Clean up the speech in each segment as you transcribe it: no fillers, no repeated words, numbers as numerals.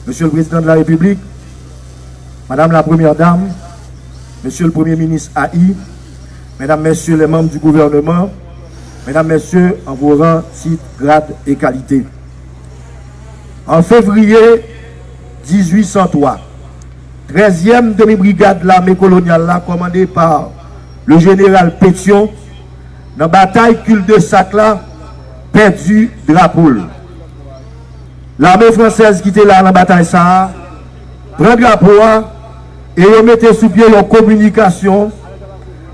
Monsieur le Président de la République, Madame la Première Dame, Monsieur le Premier ministre AI, Mesdames, Messieurs les membres du gouvernement, Mesdames, Messieurs, en vos rangs, titres, grades et qualités. En février 1803, 13e demi-brigade de l'armée coloniale, commandée par le général Pétion, dans la bataille Cul de Sac, perdu drapeau. L'armée française qui était là dans la bataille, ça, prend drapeau et remettait sous pied leur communication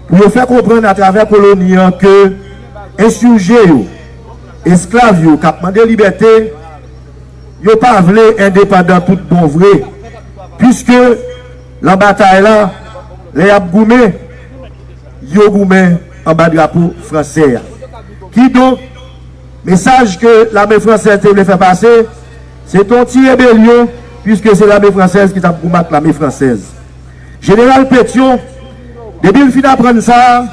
pour faire comprendre à travers la colonie que insurgés, esclaves, qui ont demandé liberté, ils n'ont pas voulu indépendant tout bon vrai. Puisque la bataille là, les Abgoumé, ils ont goumé en bas de drapeau français. Qui donc, message que l'armée française voulait faire passer, c'est un petit rébellion, puisque c'est l'armée française qui a combattu l'armée française. Général Pétion, depuis le fin d'apprendre ça,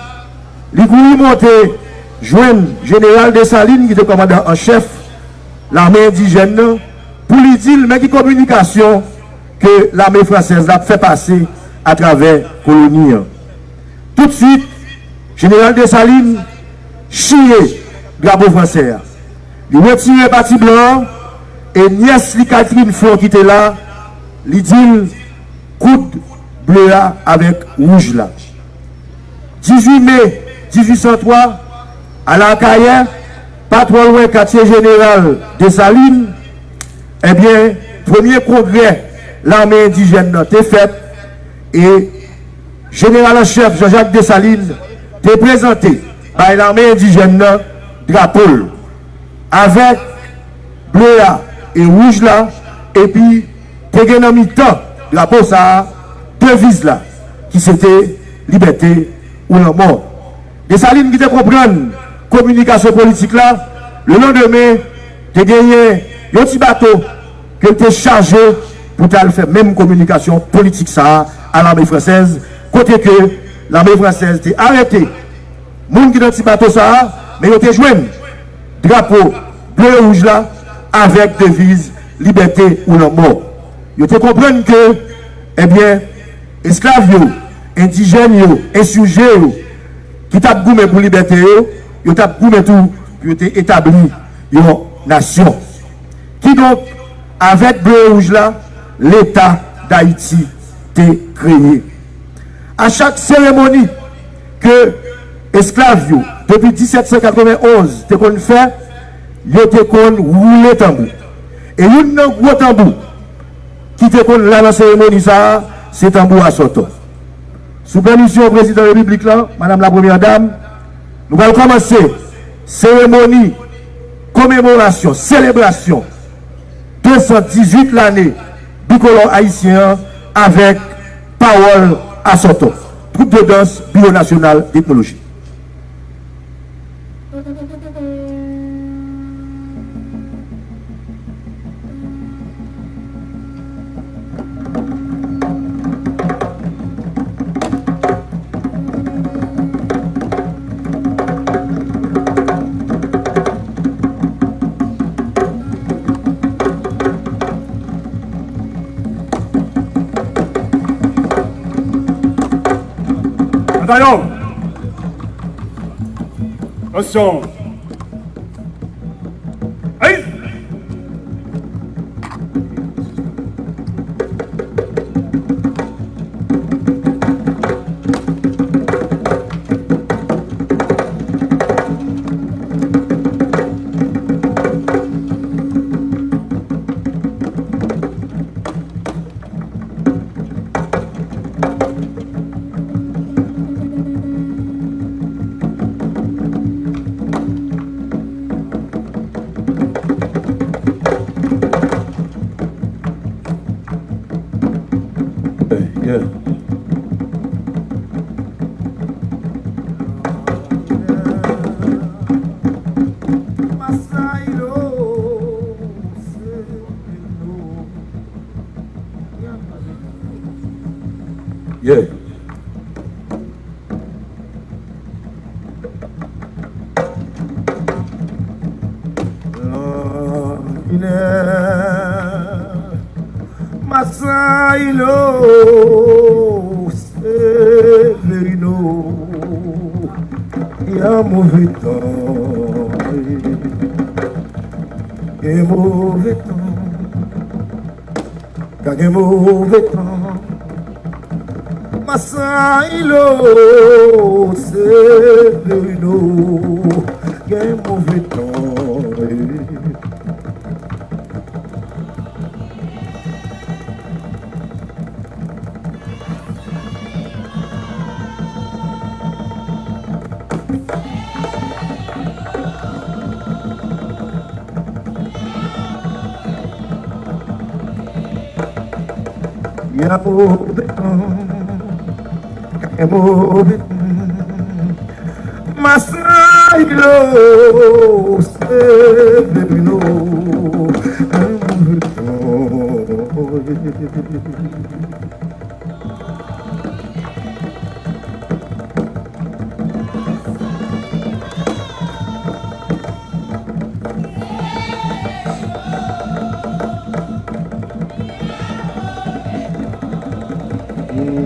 il voulait monter, joindre Général Dessalines, qui était commandant en chef, l'armée indigène, pour lui dire, mais qui communication que l'armée française a fait passer à travers la colonie. Tout de suite, Général Dessalines, chier drapeau français. Il retire parti blanc, et nièce Catherine Flon qui était là, il dit, coude bleu là avec rouge là. 18 mai 1803, à la carrière, pas trop loin quartier général Dessalines, eh bien, premier congrès, l'armée indigène a été fait et général en chef Jean-Jacques Dessalines a présenté par l'armée indigène drapeau avec bleu là et rouge là, et puis, tu as mis temps, drapeau ça, devise là, qui c'était liberté ou la mort. Dessalines qui te comprendre communication politique là, le lendemain, tu as gagné un petit bateau que tu es chargé pour faire même communication politique ça à l'armée française, côté que l'armée française t'a arrêté. Moun qui dans petit bateau ça, mais ils ont joué drapeau bleu et rouge là, avec devise liberté ou la mort. Ils te comprennent que, eh bien, esclaves, indigènes, insurgés, qui tapent goumé pour liberté, ils tapent goumé tout pour établir une nation. Qui donc, avec bleu et rouge là, l'État d'Haïti t'est créé. À chaque cérémonie que esclaves, depuis 1791, te qu'on fait, ils te qu'on roule tambour. Et une gros tambour qui te qu'on là dans la cérémonie, ça, c'est tambour à Soto. Sous permission du président de la République, là, Madame la Première Dame, nous allons commencer cérémonie, commémoration, célébration 218 l'année bicolore haïtien avec parole à Soto. Troupe de danse, Bureau national d'ethnologie. Attention. Attention. Hey. Yeah. Masailo Severino, il y a mauvais temps, et mauvais temps, car il y a mauvais temps. Masailo Severino, il y a mauvais temps. Il y a mauvais temps, il y a mauvais temps. Masailo Severino, un mauvais temps.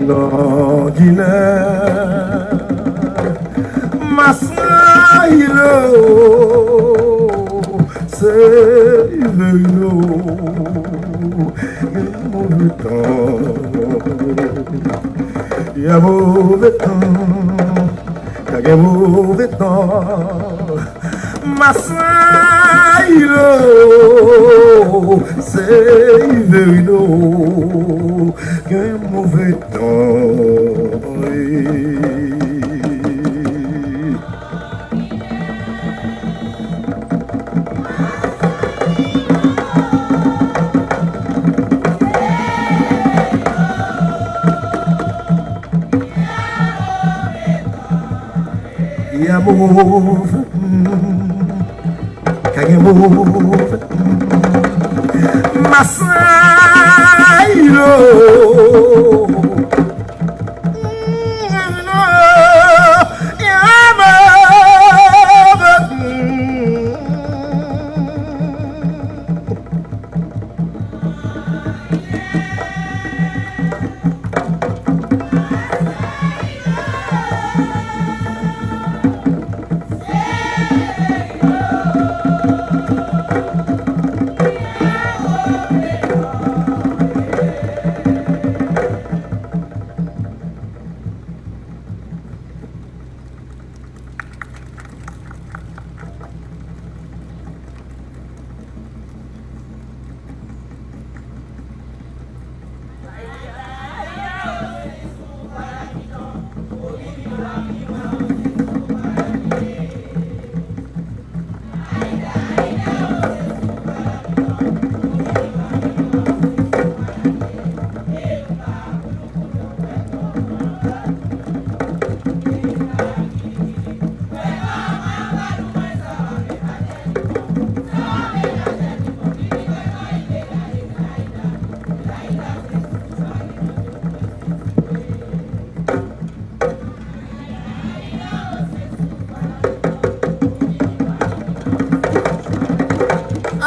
L'ordinaire Masailo Severino, il y a mauvais temps, il y a mauvais temps. Masailo Severino, il y a mauvais temps. Il y a mauvais temps, il y a mauvais temps. Masailo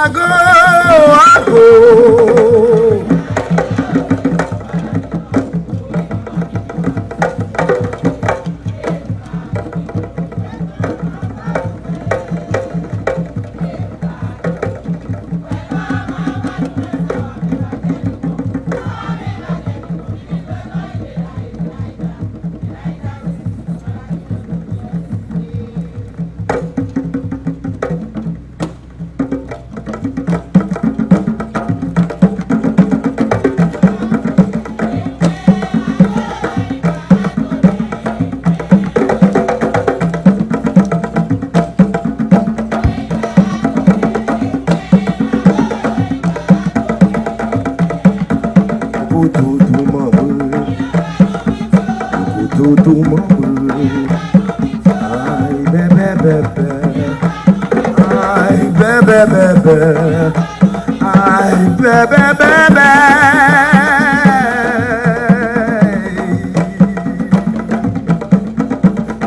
Ago, ago.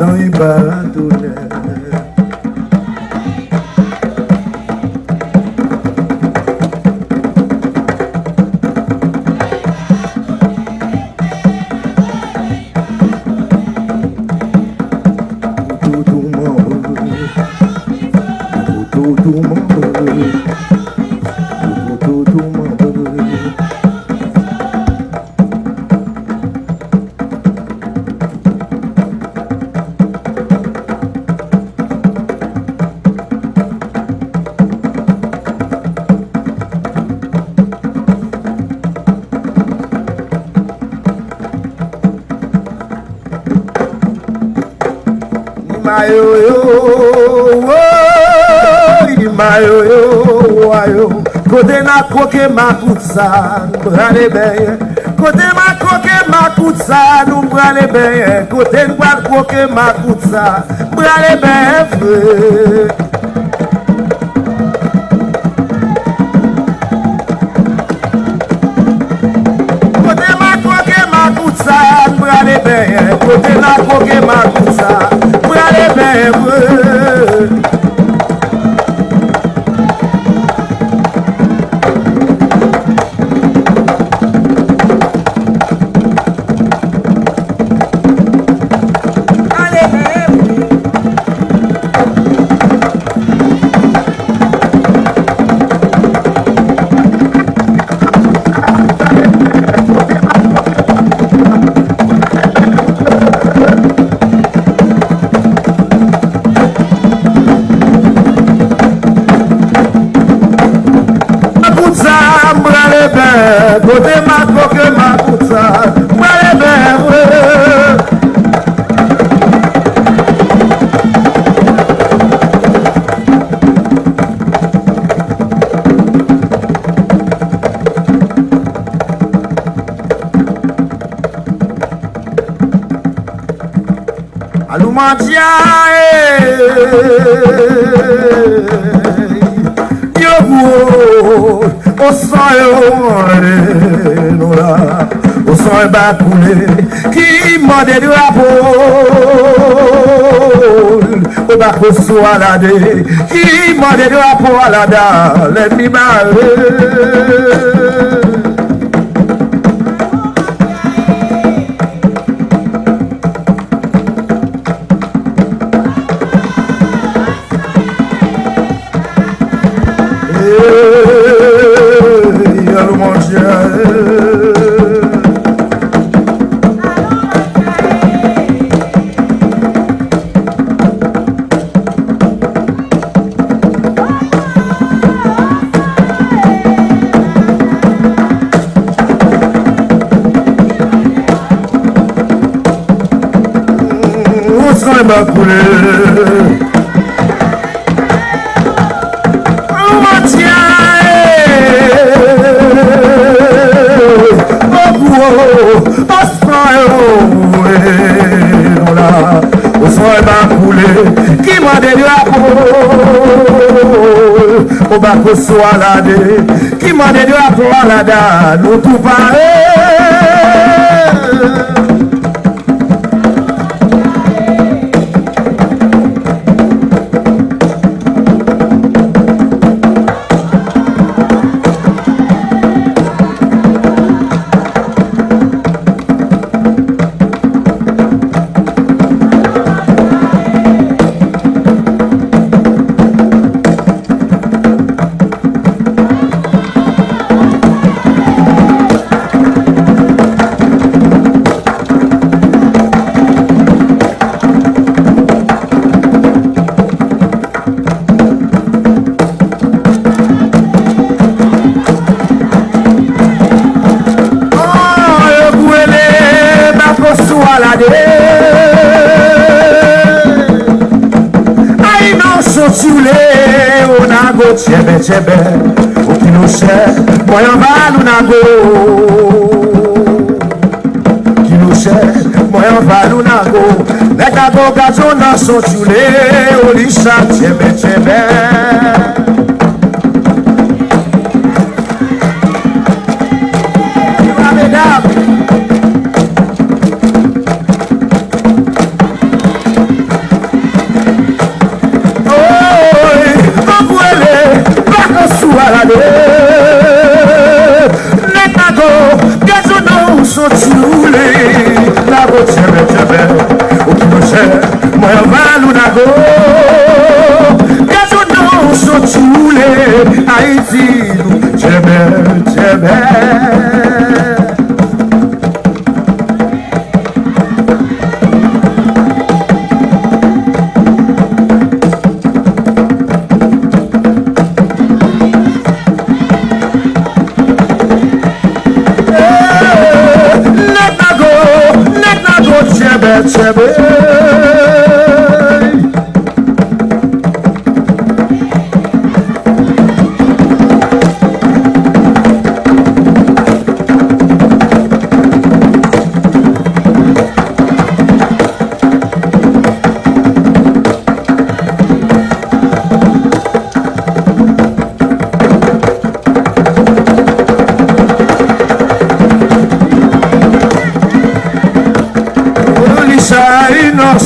Dans les bâtonnets. Côté ma croqué ma coutsa, nous brûlons bien. Côté ma croqué ma coutsa, nous brûlons bien. Côté ma croqué ma coutsa, brûlons bien. Côté ma croqué ma coutsa, brûlons bien. Côté ma croqué ma coutsa, brûlons bien. Côté ma coque ma coutsa, moi les Alumantia, au sang au sang bacoulé qui m'a des drapeaux au bac soit la dé qui m'a des drapeaux à la dalle l'ennemi qui m'a des drapeaux au bac soit la dé qui m'a des drapeaux à la dalle nous tout chebe, o que não chega, põe a valo na go. Que não chega, põe a valo na go. Nega go gazona so chule, o lixo chebe.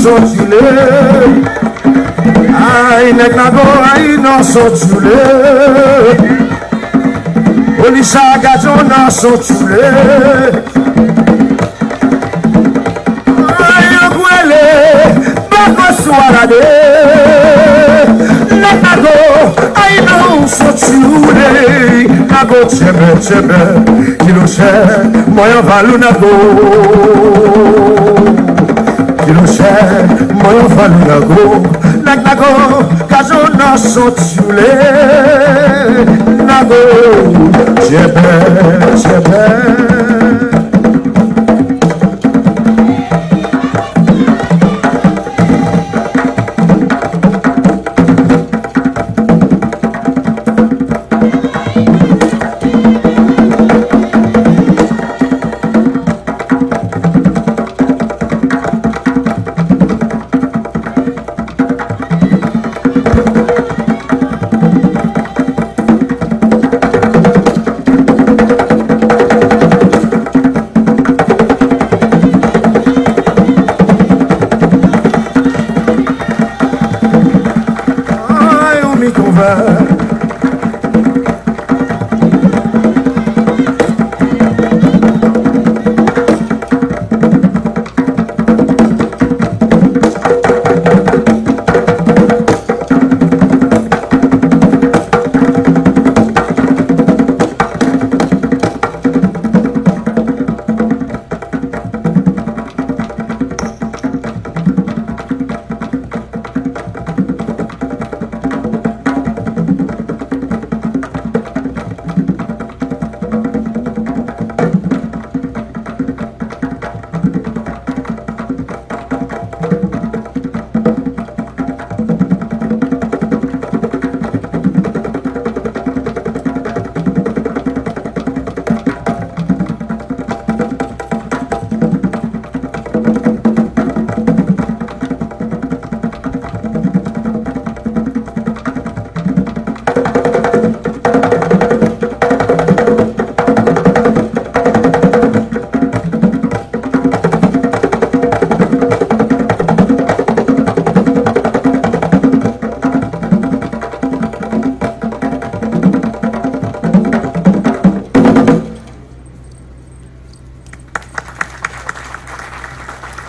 sotule. Ay, nek nago, ay, non sotule. Olisa gajon nan sotule. Ay, yo kwele, bako swalade. Nek nago, ay, non sotule. Nago chebe, chebe, kiloshe, moyo valu nago. Kiloshe, moyo valu nago. Nek nago, kajo nan sotule. Nago, chebe, chebe.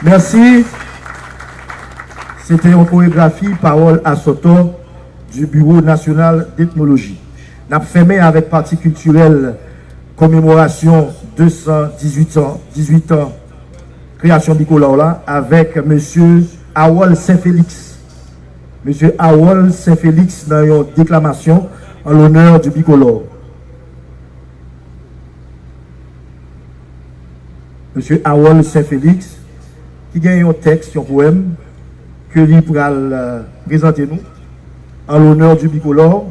Merci. C'était une chorégraphie Parole à Soto du Bureau national d'ethnologie. Nous avons fermé avec partie culturelle commémoration 218 ans création bicolore là avec monsieur Awol Saint-Félix. Monsieur Awol Saint-Félix dans une déclamation en l'honneur du bicolore. Monsieur Awol Saint-Félix qui gagne un texte, un poème que lui pourra présenter nous en l'honneur du bicolore.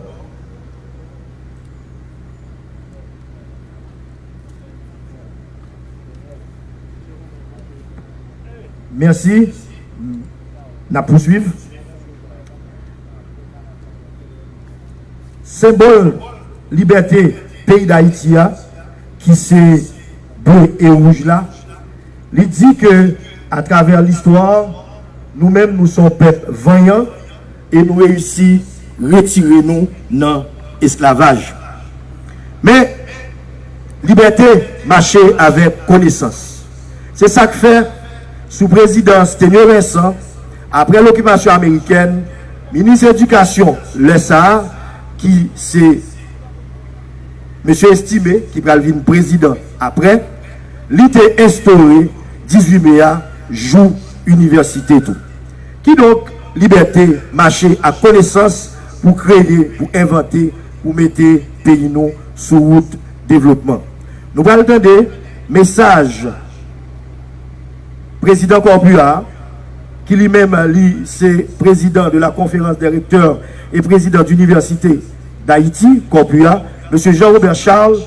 Merci. Nous poursuivons. Symbole liberté pays d'Haïti qui c'est bleu et rouge là. Il dit que à travers l'histoire, nous-mêmes nous sommes peuple vaillant et nous réussissons à retirer nous dans l'esclavage. Mais liberté marcher avec connaissance. C'est ça que fait sous présidence Tenio Vincent, après l'occupation américaine, ministre de l'Éducation, l'ESA, qui c'est M. Estimé, qui va devenir président après, l'était instauré 18 mai, jour université tout. Qui donc liberté, marcher à connaissance pour créer, pour inventer, pour mettre pays nous sur route développement. Nous allons entendre message président Corpua, qui lui-même c'est président de la conférence des recteurs et président d'université d'Haïti, Corpua, M. Jean-Robert Charles,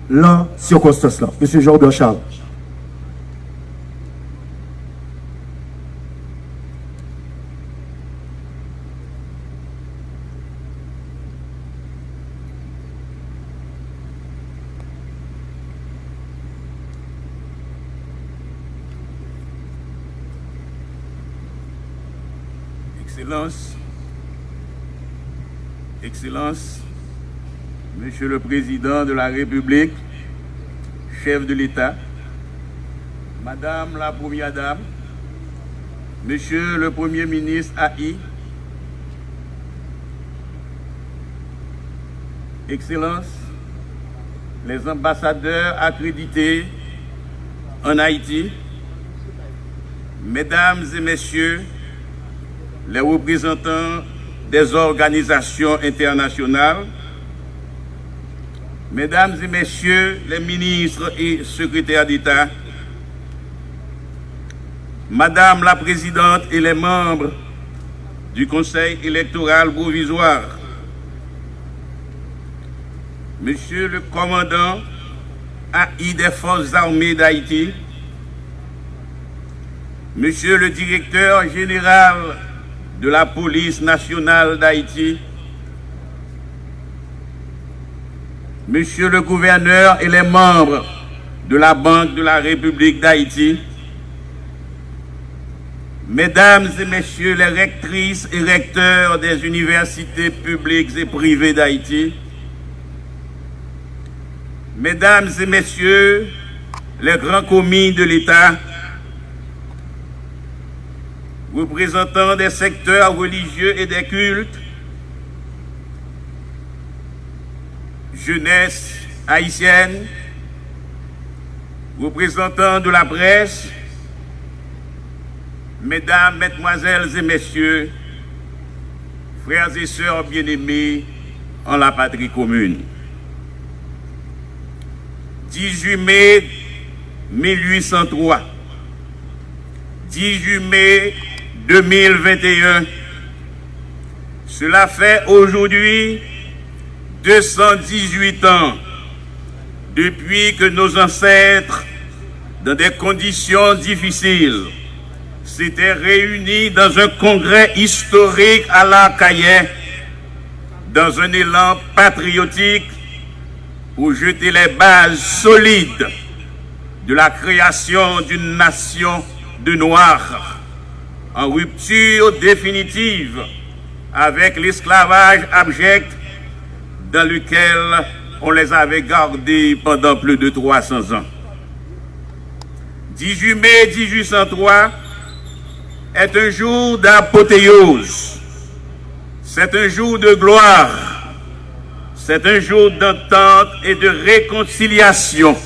l'en circonstance là. M. Jean-Robert Charles. Excellences, Excellences, Monsieur le Président de la République, chef de l'État, Madame la Première Dame, Monsieur le Premier ministre AI, Excellences, les ambassadeurs accrédités en Haïti, Mesdames et Messieurs, les représentants des organisations internationales, Mesdames et Messieurs les ministres et secrétaires d'État, Madame la Présidente et les membres du Conseil électoral provisoire, Monsieur le commandant AI des Forces armées d'Haïti, Monsieur le directeur général de la police nationale d'Haïti, Monsieur le gouverneur et les membres de la Banque de la République d'Haïti, Mesdames et Messieurs les rectrices et recteurs des universités publiques et privées d'Haïti, Mesdames et Messieurs les grands commis de l'État, représentants des secteurs religieux et des cultes, jeunesse haïtienne, représentants de la presse, Mesdames, Mesdemoiselles et Messieurs, frères et sœurs bien-aimés en la patrie commune. 18 mai 1803, 18 mai 2021, cela fait aujourd'hui 218 ans depuis que nos ancêtres, dans des conditions difficiles, s'étaient réunis dans un congrès historique à l'Arcaïen, dans un élan patriotique pour jeter les bases solides de la création d'une nation de Noirs, en rupture définitive avec l'esclavage abject dans lequel on les avait gardés pendant plus de 300 ans. 18 mai 1803 est un jour d'apothéose, c'est un jour de gloire, c'est un jour d'entente et de réconciliation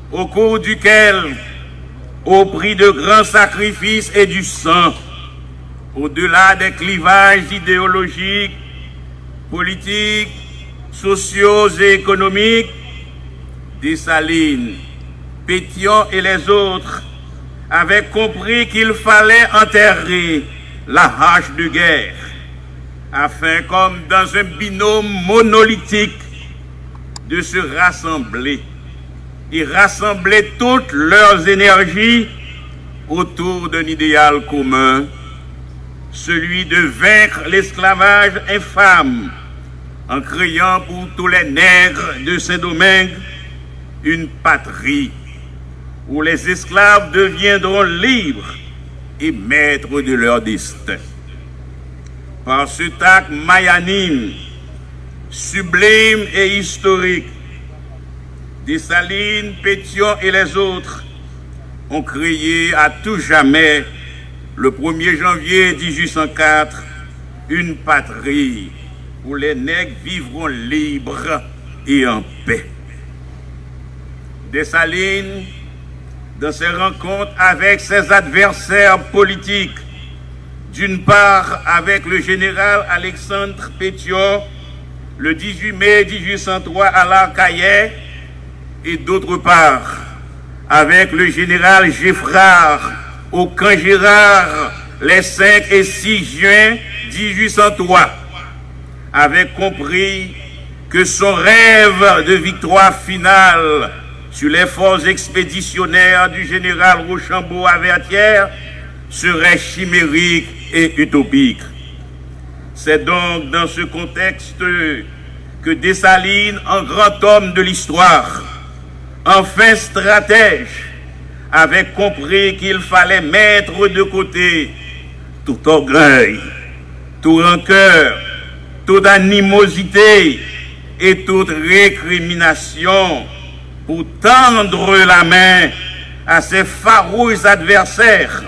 au cours duquel, au prix de grands sacrifices et du sang, au-delà des clivages idéologiques, politiques, sociaux et économiques, Dessalines, Pétion et les autres avaient compris qu'il fallait enterrer la hache de guerre, afin, comme dans un binôme monolithique, de se rassembler et rassembler toutes leurs énergies autour d'un idéal commun, celui de vaincre l'esclavage infâme en créant pour tous les nègres de Saint-Domingue une patrie où les esclaves deviendront libres et maîtres de leur destin. Par cet acte magnanime, sublime et historique, Dessalines, Pétion et les autres ont créé à tout jamais, le 1er janvier 1804, une patrie où les nègres vivront libres et en paix. Dessalines, dans ses rencontres avec ses adversaires politiques, d'une part avec le général Alexandre Pétion, le 18 mai 1803 à l'Arcaïen, et d'autre part avec le général Geffrard au camp Gérard les 5 et 6 juin 1803, avait compris que son rêve de victoire finale sur les forces expéditionnaires du général Rochambeau à Vertières serait chimérique et utopique. C'est donc dans ce contexte que Dessalines, en grand homme de l'histoire, enfin stratège, avait compris qu'il fallait mettre de côté tout orgueil, tout rancœur, toute animosité et toute récrimination pour tendre la main à ces farouches adversaires,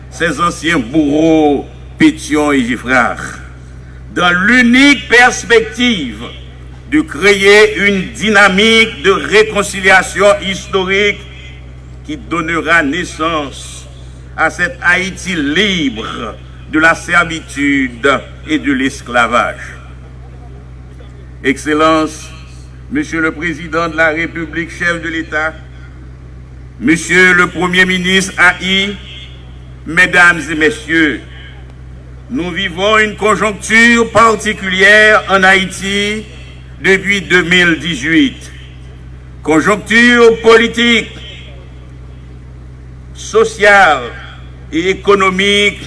ces anciens bourreaux, Pétion et Giffrard, dans l'unique perspective de créer une dynamique de réconciliation historique qui donnera naissance à cette Haïti libre de la servitude et de l'esclavage. Excellences, Monsieur le Président de la République, chef de l'État, Monsieur le Premier ministre AI, Mesdames et Messieurs, nous vivons une conjoncture particulière en Haïti depuis 2018. Conjoncture politique, sociale et économique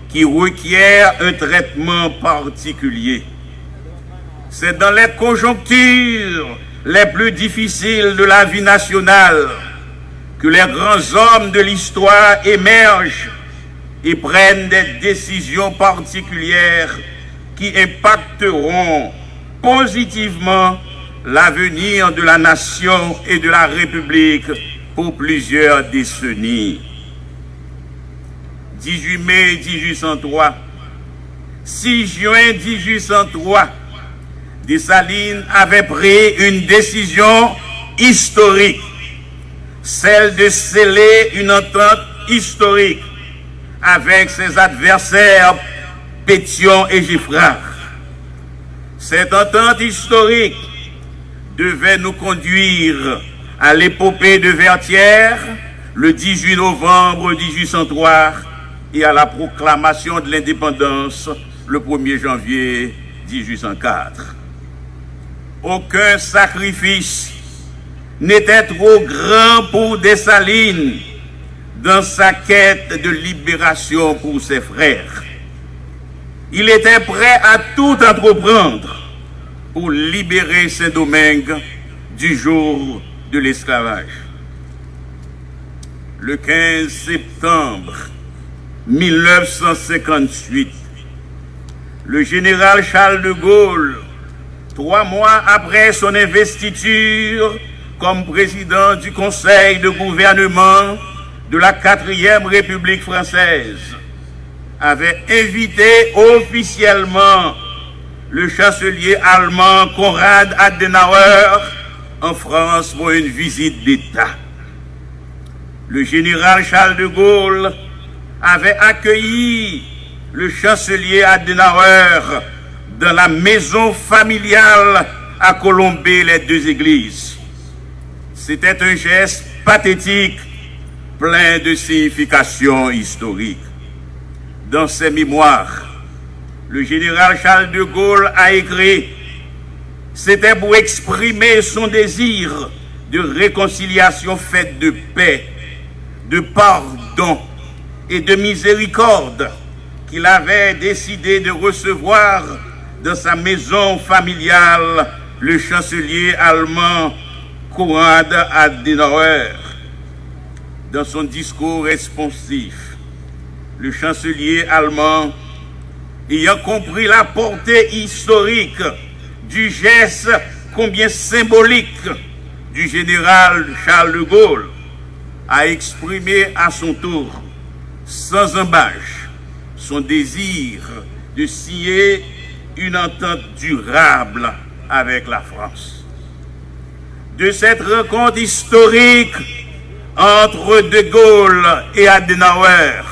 qui requiert un traitement particulier. C'est dans les conjonctures les plus difficiles de la vie nationale que les grands hommes de l'histoire émergent et prennent des décisions particulières qui impacteront positivement l'avenir de la nation et de la République pour plusieurs décennies. 18 mai 1803, 6 juin 1803, Dessalines avait pris une décision historique, celle de sceller une entente historique avec ses adversaires Pétion et Giffrard. Cette entente historique devait nous conduire à l'épopée de Vertières le 18 novembre 1803 et à la proclamation de l'indépendance le 1er janvier 1804. Aucun sacrifice n'était trop grand pour Dessalines dans sa quête de libération pour ses frères. Il était prêt à tout entreprendre pour libérer Saint-Domingue du joug de l'esclavage. Le 15 septembre 1958, le général Charles de Gaulle, 3 mois après son investiture comme président du Conseil de gouvernement de la 4e République française, avait invité officiellement le chancelier allemand Konrad Adenauer en France pour une visite d'État. Le général Charles de Gaulle avait accueilli le chancelier Adenauer dans la maison familiale à Colombey-les-Deux-Églises. C'était un geste pathétique, plein de signification historique. Dans ses mémoires, le général Charles de Gaulle a écrit « C'était pour exprimer son désir de réconciliation faite de paix, de pardon et de miséricorde qu'il avait décidé de recevoir dans sa maison familiale le chancelier allemand Konrad Adenauer. » Dans son discours responsif, le chancelier allemand, ayant compris la portée historique du geste combien symbolique du général Charles de Gaulle, a exprimé à son tour, sans embâche, son désir de signer une entente durable avec la France. De cette rencontre historique entre De Gaulle et Adenauer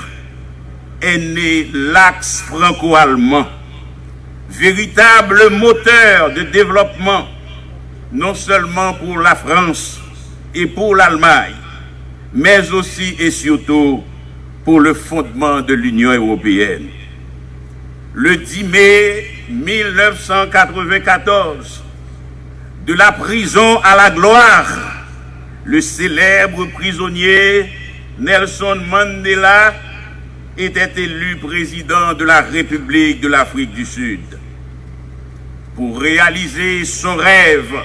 est né l'axe franco-allemand, véritable moteur de développement, non seulement pour la France et pour l'Allemagne, mais aussi et surtout pour le fondement de l'Union européenne. Le 10 mai 1994, de la prison à la gloire, le célèbre prisonnier Nelson Mandela était élu président de la République de l'Afrique du Sud. Pour réaliser son rêve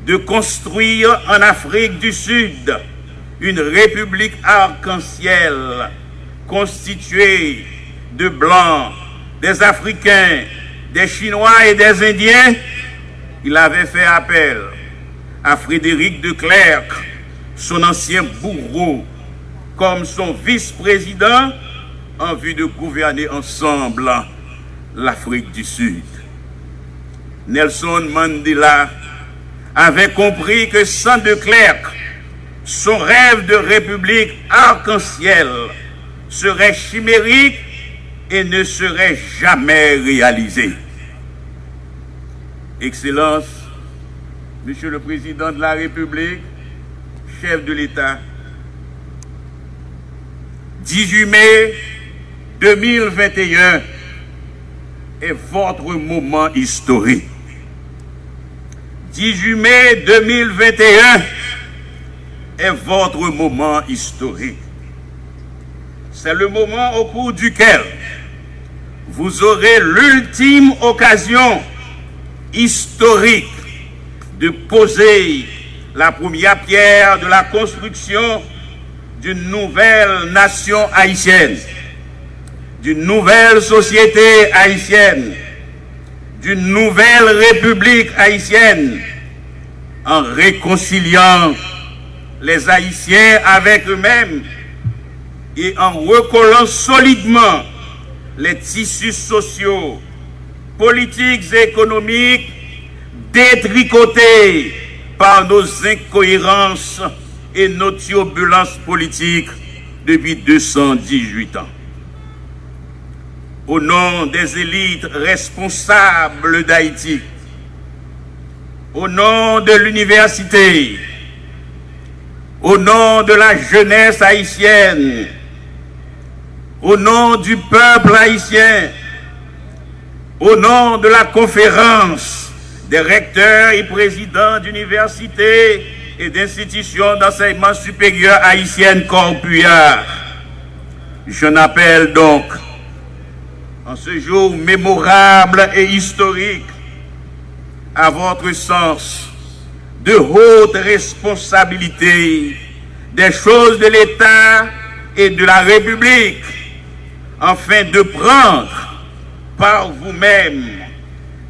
de construire en Afrique du Sud une république arc-en-ciel constituée de Blancs, des Africains, des Chinois et des Indiens, il avait fait appel à Frédéric de Clercq, son ancien bourreau, comme son vice-président en vue de gouverner ensemble l'Afrique du Sud. Nelson Mandela avait compris que sans de Klerk, son rêve de république arc-en-ciel serait chimérique et ne serait jamais réalisé. Excellence, Monsieur le Président de la République, chef de l'État, 18 mai 2021 est votre moment historique. 18 mai 2021 est votre moment historique. C'est le moment au cours duquel vous aurez l'ultime occasion historique de poser la première pierre de la construction d'une nouvelle nation haïtienne, d'une nouvelle société haïtienne, d'une nouvelle république haïtienne, en réconciliant les Haïtiens avec eux-mêmes et en recollant solidement les tissus sociaux, politiques et économiques détricotés par nos incohérences et nos turbulences politiques depuis 218 ans. Au nom des élites responsables d'Haïti, au nom de l'université, au nom de la jeunesse haïtienne, au nom du peuple haïtien, au nom de la conférence des recteurs et présidents d'universités et d'institutions d'enseignement supérieur haïtiennes Corpuyard, je n'appelle donc en ce jour mémorable et historique à votre sens de haute responsabilité des choses de l'État et de la République, afin de prendre par vous-même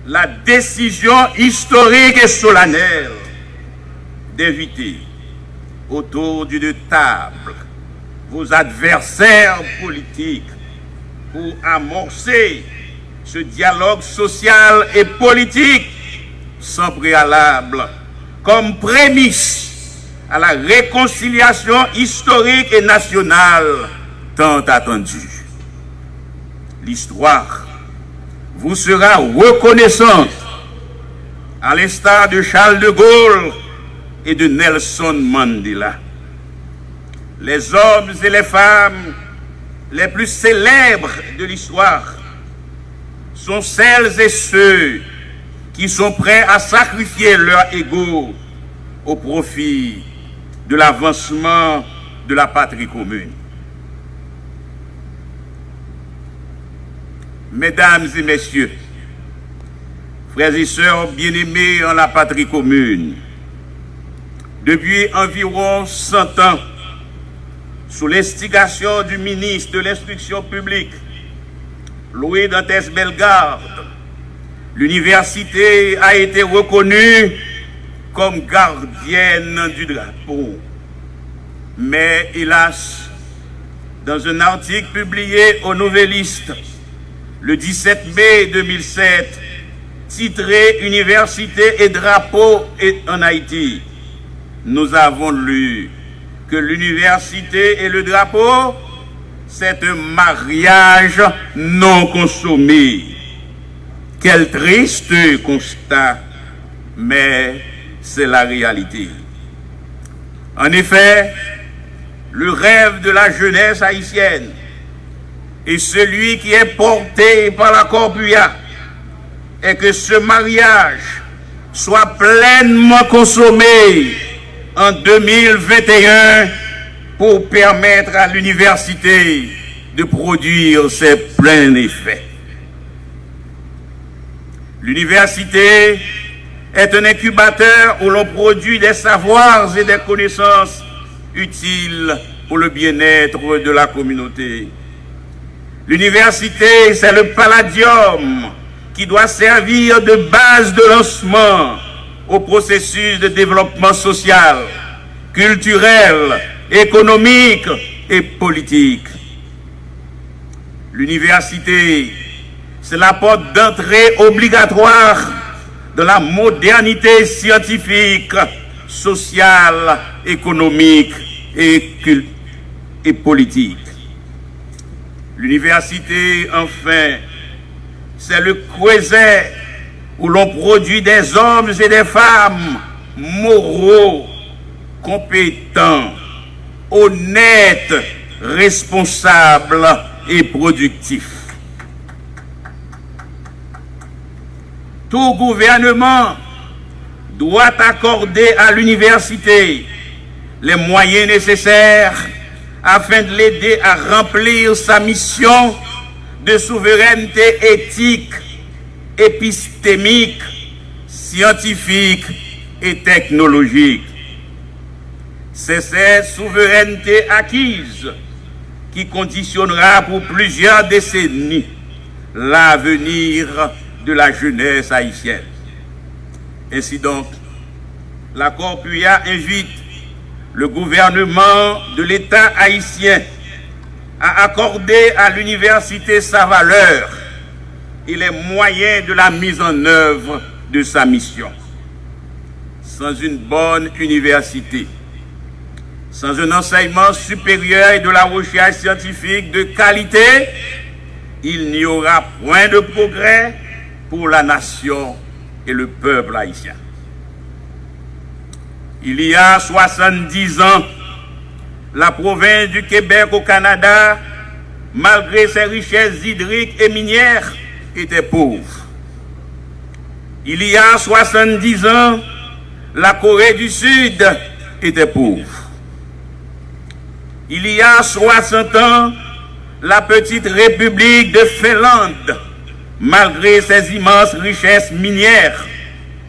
la décision historique et solennelle d'éviter autour d'une table vos adversaires politiques pour amorcer ce dialogue social et politique sans préalable, comme prémisse à la réconciliation historique et nationale tant attendue. L'histoire vous sera reconnaissante, à l'instar de Charles de Gaulle et de Nelson Mandela. Les hommes et les femmes les plus célèbres de l'histoire sont celles et ceux qui sont prêts à sacrifier leur ego au profit de l'avancement de la patrie commune. Mesdames et messieurs, frères et sœurs bien-aimés en la patrie commune, depuis environ 100 ans, sous l'instigation du ministre de l'Instruction publique, Louis Dantes Bellegarde, l'université a été reconnue comme gardienne du drapeau. Mais hélas, dans un article publié au Nouvelliste le 17 mai 2007, titré « Université et drapeau en Haïti », nous avons lu que l'université et le drapeau, c'est un mariage non consommé. Quel triste constat, mais c'est la réalité. En effet, le rêve de la jeunesse haïtienne et celui qui est porté par la Corpuyard est que ce mariage soit pleinement consommé en 2021 pour permettre à l'université de produire ses pleins effets. L'université est un incubateur où l'on produit des savoirs et des connaissances utiles pour le bien-être de la communauté. L'université, c'est le palladium qui doit servir de base de lancement au processus de développement social, culturel, économique et politique. L'université, c'est la porte d'entrée obligatoire de la modernité scientifique, sociale, économique et politique. L'université, enfin, c'est le creuset où l'on produit des hommes et des femmes moraux, compétents, honnêtes, responsables et productifs. Tout gouvernement doit accorder à l'université les moyens nécessaires afin de l'aider à remplir sa mission de souveraineté éthique, épistémique, scientifique et technologique. C'est cette souveraineté acquise qui conditionnera pour plusieurs décennies l'avenir de la jeunesse haïtienne. Ainsi donc, l'accord PUA invite le gouvernement de l'État haïtien à accorder à l'université sa valeur et les moyens de la mise en œuvre de sa mission. Sans une bonne université, sans un enseignement supérieur et de la recherche scientifique de qualité, il n'y aura point de progrès pour la nation et le peuple haïtien. Il y a 70 ans, la province du Québec au Canada, malgré ses richesses hydriques et minières, était pauvre. Il y a 70 ans, la Corée du Sud était pauvre. Il y a 60 ans, la petite République de Finlande, malgré ses immenses richesses minières,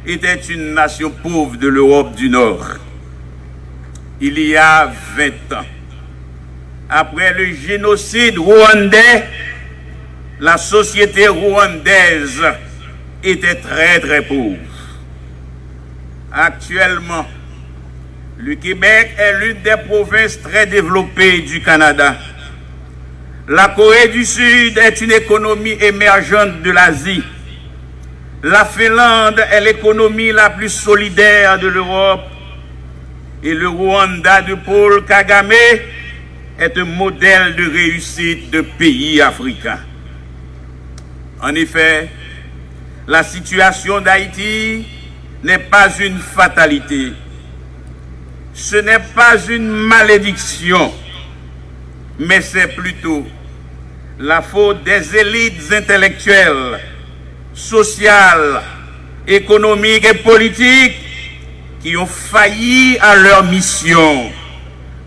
était une nation pauvre de l'Europe du Nord. Il y a 20 ans, après le génocide rwandais, la société rwandaise était très pauvre. Actuellement, le Québec est l'une des provinces très développées du Canada. La Corée du Sud est une économie émergente de l'Asie. La Finlande est l'économie la plus solidaire de l'Europe. Et le Rwanda de Paul Kagame est un modèle de réussite de pays africains. En effet, la situation d'Haïti n'est pas une fatalité. Ce n'est pas une malédiction, mais c'est plutôt la faute des élites intellectuelles, sociales, économiques et politiques qui ont failli à leur mission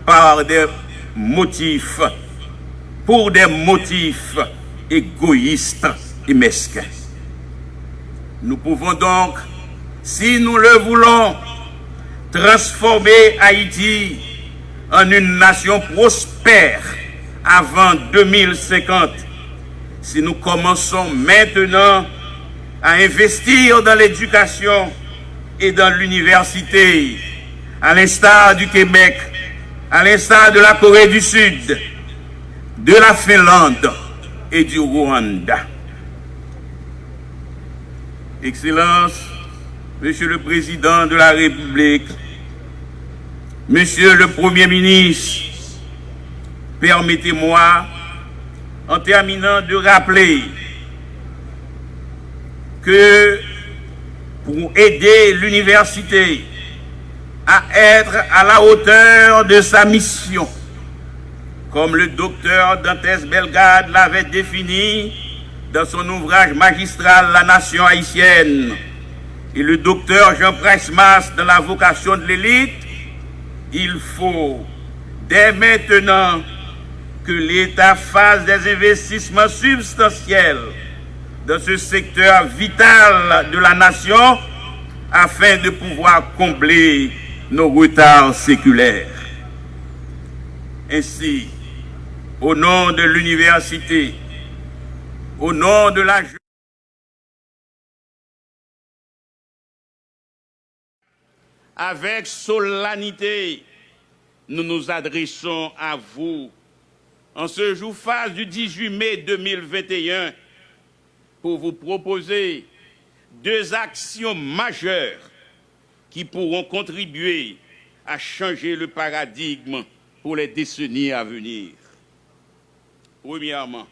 pour des motifs égoïstes et mesquins. Nous pouvons donc, si nous le voulons, transformer Haïti en une nation prospère avant 2050, si nous commençons maintenant à investir dans l'éducation et dans l'université, à l'instar du Québec, à l'instar de la Corée du Sud, de la Finlande et du Rwanda. Excellence, Monsieur le Président de la République, Monsieur le Premier ministre, permettez-moi, en terminant, de rappeler que pour aider l'université à être à la hauteur de sa mission, comme le docteur Dantes Bellegarde l'avait défini dans son ouvrage magistral « La nation haïtienne », et le docteur Jean Presmas dans la vocation de l'élite, il faut dès maintenant que l'État fasse des investissements substantiels dans ce secteur vital de la nation afin de pouvoir combler nos retards séculaires. Ainsi, au nom de l'université, Au nom de la avec solennité, nous nous adressons à vous en ce jour phase du 18 mai 2021 pour vous proposer 2 actions majeures qui pourront contribuer à changer le paradigme pour les décennies à venir. Premièrement,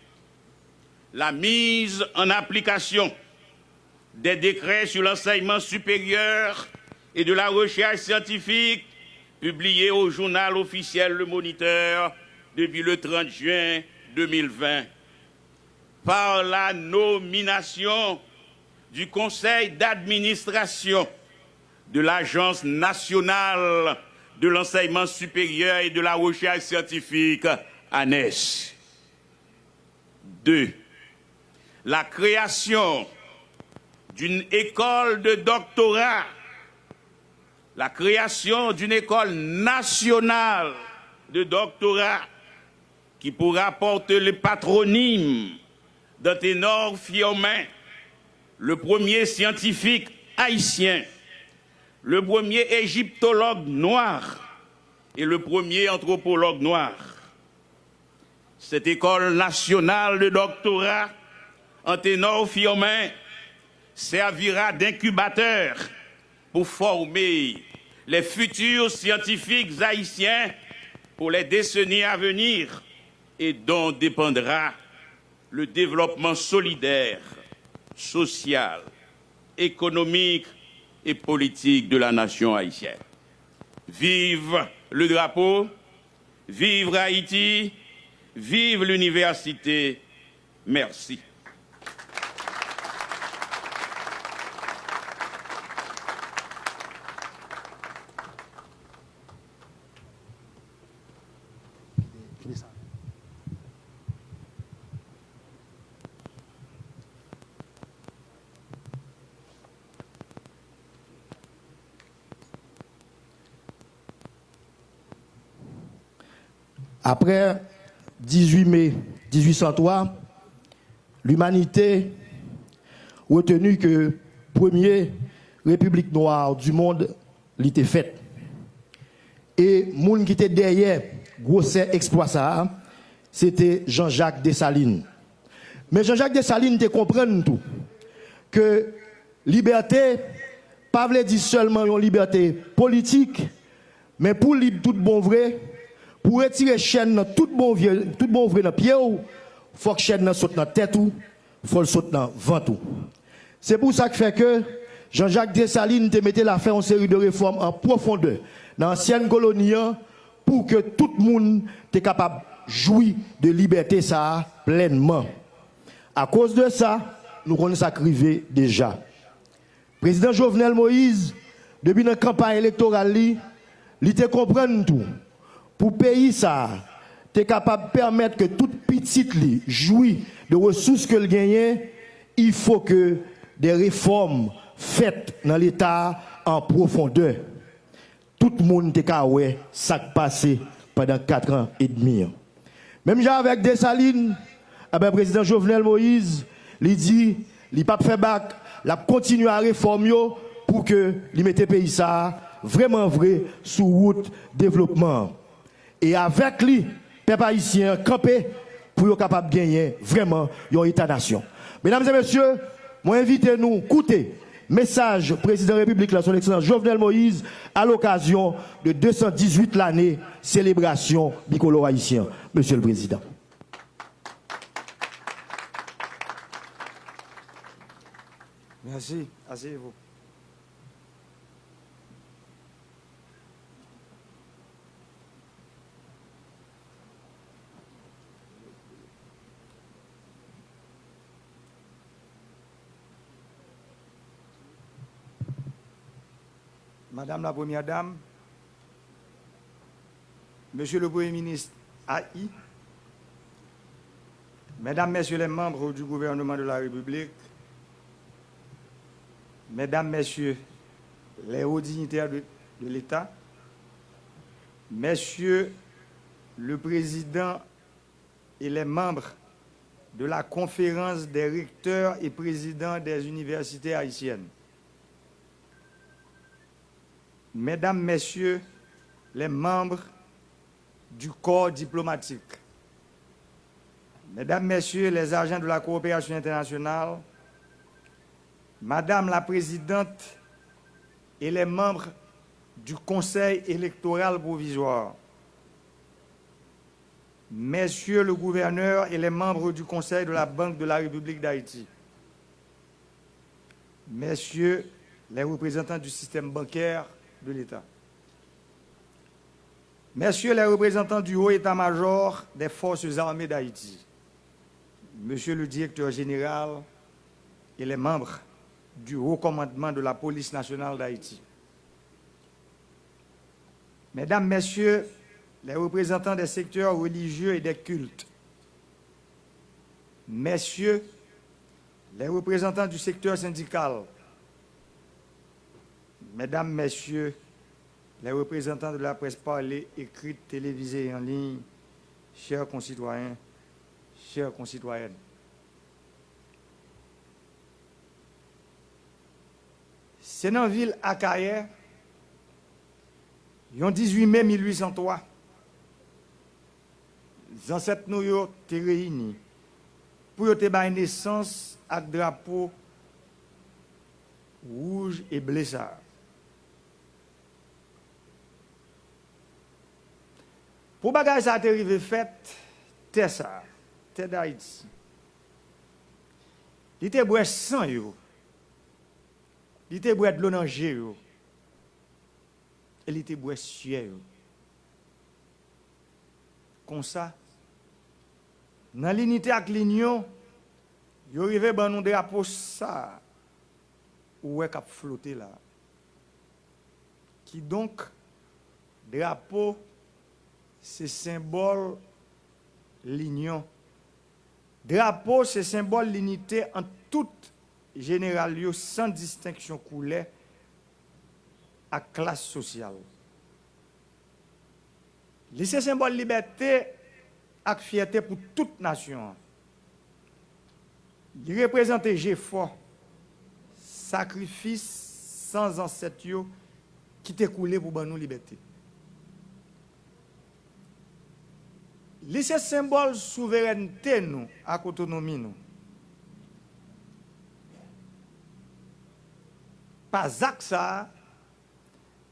la mise en application des décrets sur l'enseignement supérieur et de la recherche scientifique publiés au journal officiel Le Moniteur depuis le 30 juin 2020, par la nomination du conseil d'administration de l'Agence nationale de l'enseignement supérieur et de la recherche scientifique, ANES. 2. La création d'une école de doctorat, la création d'une école nationale de doctorat qui pourra porter le patronyme d'Anténor Fiaumin, le premier scientifique haïtien, le premier égyptologue noir et le premier anthropologue noir. Cette école nationale de doctorat, Anténor Fiaumin, servira d'incubateur pour former les futurs scientifiques haïtiens pour les décennies à venir et dont dépendra le développement solidaire, social, économique et politique de la nation haïtienne. Vive le drapeau, vive Haïti, vive l'université. Merci. Après 18 mai 1803, l'humanité retenu que première république noire du monde l'était faite. Et moun qui était derrière gros exploit ça, c'était Jean-Jacques Dessalines. Mais Jean-Jacques Dessalines te comprend tout que liberté pas veut dire seulement une liberté politique, mais pour libre tout bon vrai. Pour retirer chaîne tout bon vrai dans pied ou faut que chaîne saute dans tête ou faut le saute dans ventre. C'est pour ça que fait que Jean-Jacques Dessalines te mettait la faire en série de réformes en profondeur dans l'ancienne colonie pour que tout le monde soit capable de jouir de liberté ça pleinement. À cause de ça, nous connaissons ça crivé déjà. Président Jovenel Moïse, depuis la campagne électorale, il te comprend tout. Pour pays ça, tu es capable de permettre que toute petite jouisse de ressources que le gagne, il faut que des réformes faites dans l'État en profondeur. Tout le monde est capable ça passé pendant 4 ans et demi. Même avec Dessalines, le président Jovenel Moïse, il dit, il n'a pas fait bac, il a continué à réformer pour que il mette pays ça vraiment vrai sous route développement. Et avec lui, peuple haïtien campé pour être capable de gagner vraiment un État-nation. Mesdames et messieurs, moi invitez-nous, écoutez, message président de la République, son excellence Jovenel Moïse, à l'occasion de 218 l'année célébration bicolore haïtien. Monsieur le Président. Merci. Asseyez-vous. Madame la Première Dame, Monsieur le Premier ministre AI, Mesdames, Messieurs les membres du gouvernement de la République, Mesdames, Messieurs les hauts dignitaires de l'État, Messieurs le Président et les membres de la conférence des recteurs et présidents des universités haïtiennes. Mesdames, Messieurs, les membres du corps diplomatique, Mesdames, Messieurs, les agents de la coopération internationale, Madame la Présidente et les membres du Conseil électoral provisoire, Messieurs le gouverneur et les membres du Conseil de la Banque de la République d'Haïti, Messieurs les représentants du système bancaire de l'État, Messieurs les représentants du haut état-major des forces armées d'Haïti, Monsieur le directeur général et les membres du haut commandement de la police nationale d'Haïti, Mesdames, Messieurs, les représentants des secteurs religieux et des cultes, Messieurs, les représentants du secteur syndical, Mesdames, Messieurs, les représentants de la presse parlée, écrite, télévisée et en ligne, chers concitoyens, chères concitoyennes. C'est dans la ville Akaye, le 18 mai 1803, les ancêtres nous ont été réunis pour te donner naissance à drapeau rouge et blessard. Pour bagage ça arrivé fait, c'est ça, c'est d'Haïti. Il était boire sang yo. Il était boire de l'eau dans yo. Et il était boire sueur yo. Comme ça, dans l'unité avec l'union, il arrivé dans un drapeau ça, où est-ce flotter là. Qui donc, drapeau, c'est symbole l'union. Drapeau, c'est symbole l'unité en toute générale, sans distinction couleur à classe sociale. C'est symbole liberté et fierté pour toute nation. Il représente effort, sacrifice sans ancêtre qui t'est coulé pour nous liberté. C'est symbole souveraineté nous, à autonomie nous. Pas ça,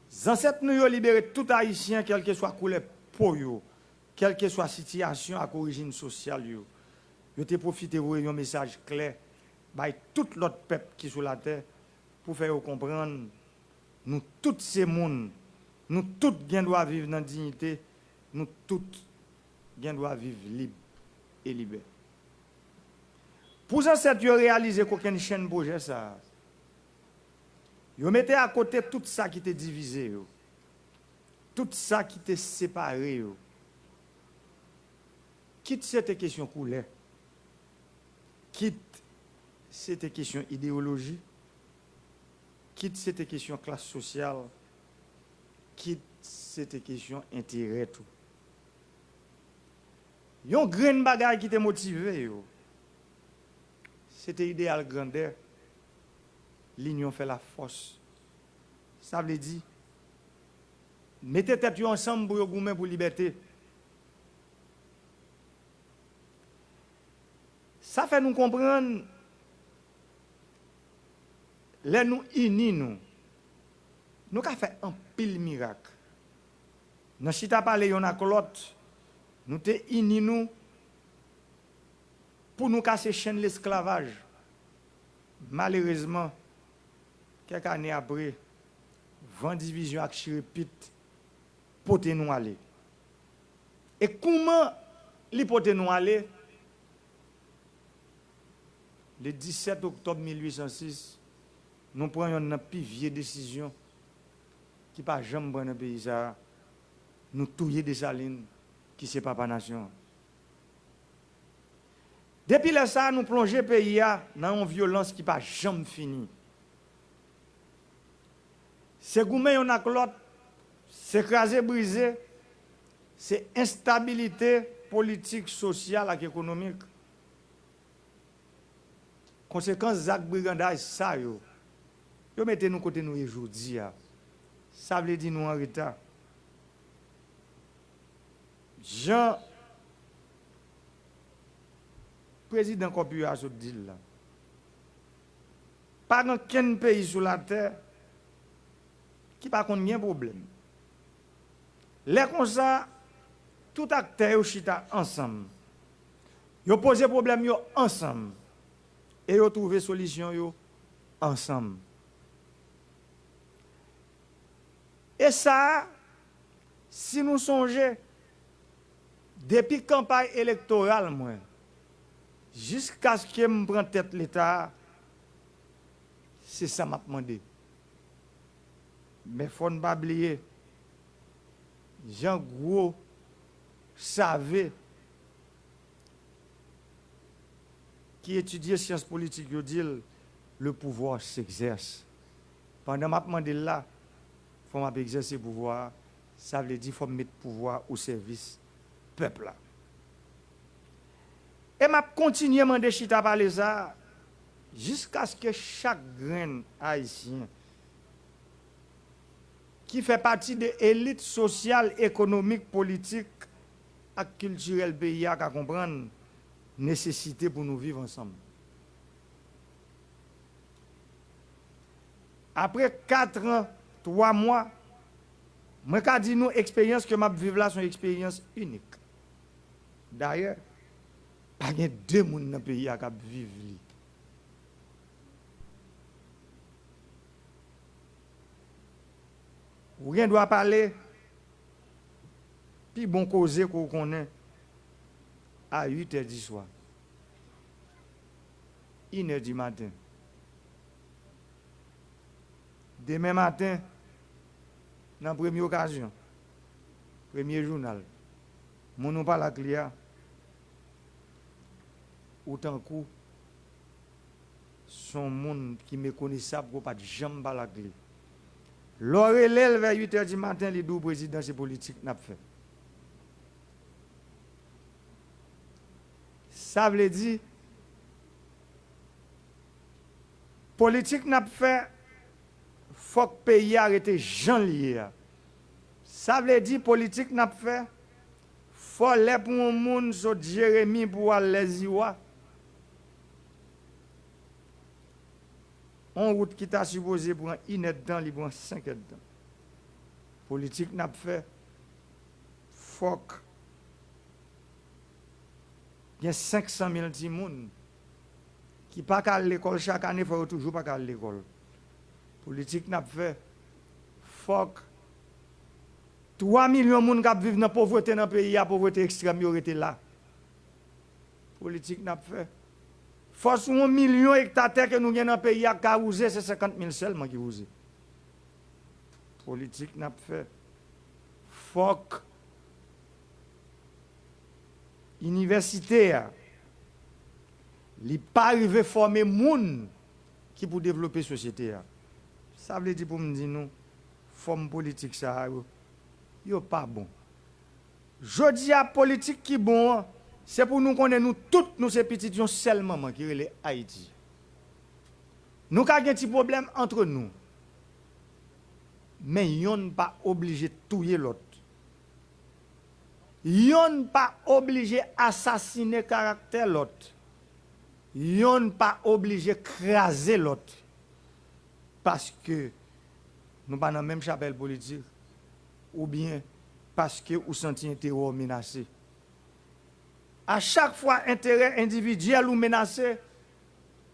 les ancêtres nous ont libéré tout haïtien, quelle que soit couleur pour eux, quelle que soit la situation à origine sociale. Ils ont profité de un message clair par tout l'autre peuple qui est sur la terre pour faire comprendre nous tous ces mondes, nous tous doivent vivre dans la dignité, nous tous doivent vivre libre et libre. Pour ça, c'est réaliser qu'aucune chaîne projet ça. Vous mettez à côté tout ça qui était divisé, tout ça qui était séparé. Quitte cette question couleur, quitte cette question idéologie, quitte cette question classe sociale, quitte cette question intérêt tout. Yon grain bagay qui te motivé yo. C'était idéal grandeur. L'union fait la force. Ça veut dire mettez tête ensemble pour goumen pour liberté. Ça fait nous comprendre les nous unis nous avons fait un pile miracle. Dans chita parler yon ak l'autre, nous te unis nous pour nous casser chaîne l'esclavage. Malheureusement, quelques années après, 20 divisions avec Chiripit, pote nous aller. Et comment les pote nous aller? Le 17 octobre 1806, nous prenons une plus vieille décision qui n'a jamais pris dans le pays. Nous touillons des salines qui ne sont pas nation. Depuis ça, nous plongeons le pays dans une violence qui n'a jamais fini. C'est gourmet, on a l'autre, c'est écrasé, brisé, c'est instabilité politique, sociale et économique. conséquence Zach brigandage ça yo mettez nous côté nous aujourd'hui. Ça veut dire nous en retard. Jean président Kopia a dit là. Pas dans aucun pays sur la terre qui pas connaît un problème. Les comme ça, tout acteur chita ensemble. Yo pose problème yo ensemble et yo trouver solution yo ensemble. Et ça, si nous songeons, depuis campagne électorale, moi, jusqu'à ce que je prenne tête l'État, c'est ça m'a demandé. Mais il ne faut pas oublier, Jean Gros savait qui étudiait sciences politiques, il dit le pouvoir s'exerce. Pendant que je demandé là, il faut exercer le pouvoir, ça veut dire qu'il faut mettre le pouvoir au service du peuple. Et je continue à demander chita parler ça jusqu'à ce que chaque grain haïtien qui fait partie de l'élite sociale, économique, politique et culturelle pays à comprendre la nécessité pour nous vivre ensemble. Après 4 ans, 3 mois, moi je dis nous expérience que je vis là sont une expérience unique. D'ailleurs, pas de 2 personnes dans le pays qui vivent. Rien doit parler, puis bon causer qu'on connaît à 8h du soir, 1h du matin. Demain matin, dans la première occasion, premier journal, mon nom pas la clia, autant coup, son monde qui me connaît ça pour pas de jambe à la clé. L'orelèle vers 8h du matin, les 12 présidents politiques n'a pas fait. Ça veut dire, politique n'a pas fait, faut que le pays arrête Jean lié. Ça veut dire, politique n'a pas fait, faut les pour un monde sur Jérémie pour les Iwa. On route qui t'a supposé pour un dedans, il prend 5 dedans. Politique n'a pas fait. Fuck. Il y a 500 000 petits monde qui pas à l'école chaque année, il faut toujours pas à l'école. Politique n'a pas fait. Fuck. 3 millions de monde qui vivent dans la pauvreté dans le pays, la pauvreté extrême, ils étaient là. Politique n'a pas fait. Force 1 million d'hectares que nous avons dans le pays à carouser, c'est 50 000 seulement qui vous. Politique n'a pas fait. Fuck. Universitaire. Il n'est pas arrivé à former des gens qui pour développer la société. Ça veut dire pour me dire, nous, forme politique, ça, n'est pas bon. Je dis à la politique qui est bon, c'est pour nous connaître nous toutes nous ces petites gens seulement qui relèvent Haïti. Nous avons un petit problème entre nous. Mais nous ne sommes pas obligés de tuer l'autre. Nous ne sommes pas obligés d'assassiner le caractère de l'autre. Nous ne sommes pas obligés d'écraser l'autre. Parce que nous ne sommes pas dans la même chapelle politique. Ou bien parce que nous sentons un terror menacé. À chaque fois, intérêt individuel ou menacé,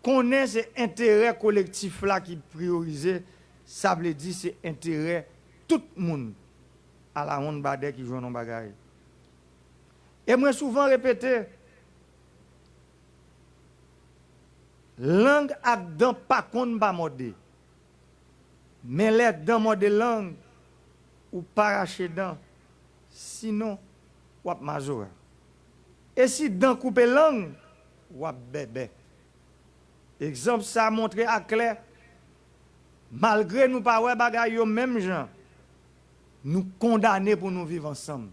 qu'on ait ces intérêts collectifs là qui priorisent, ça veut dire c'est intérêt tout le monde à la honte badé qui joue dans bagaille. Et moi souvent répété, langue a dans pas qu'on pas modé. Mais les dans mode langue ou paracher dans sinon ou majora. Et si dans couper langue, ou bébé. Exemple, ça a montré à clair, malgré nous pas ouais bagay yo même gens, nous condamnés pour nous vivre ensemble.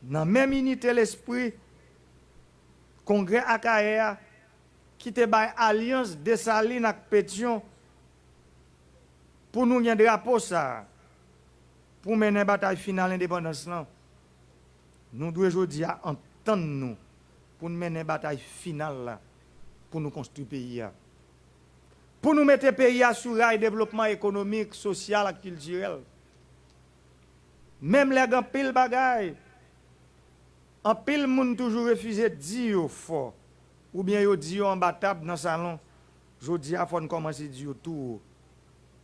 Dans la même unité l'esprit, Congrès AKA qui te bay alliance Dessalines avec Pétion pour nous gagner drapeau ça pour mener une bataille finale d'indépendance là. Nous devons aujourd'hui entendre nous pour nous mener une bataille finale là pour nous construire le pays. Pour nous mettre le pays sur rail développement économique, social et culturel. Même les gens pile bagaille, en pile moun toujours refusé de dire fort ou bien yo dit en battable dans le salon. Jodi a faut commencer dire tout.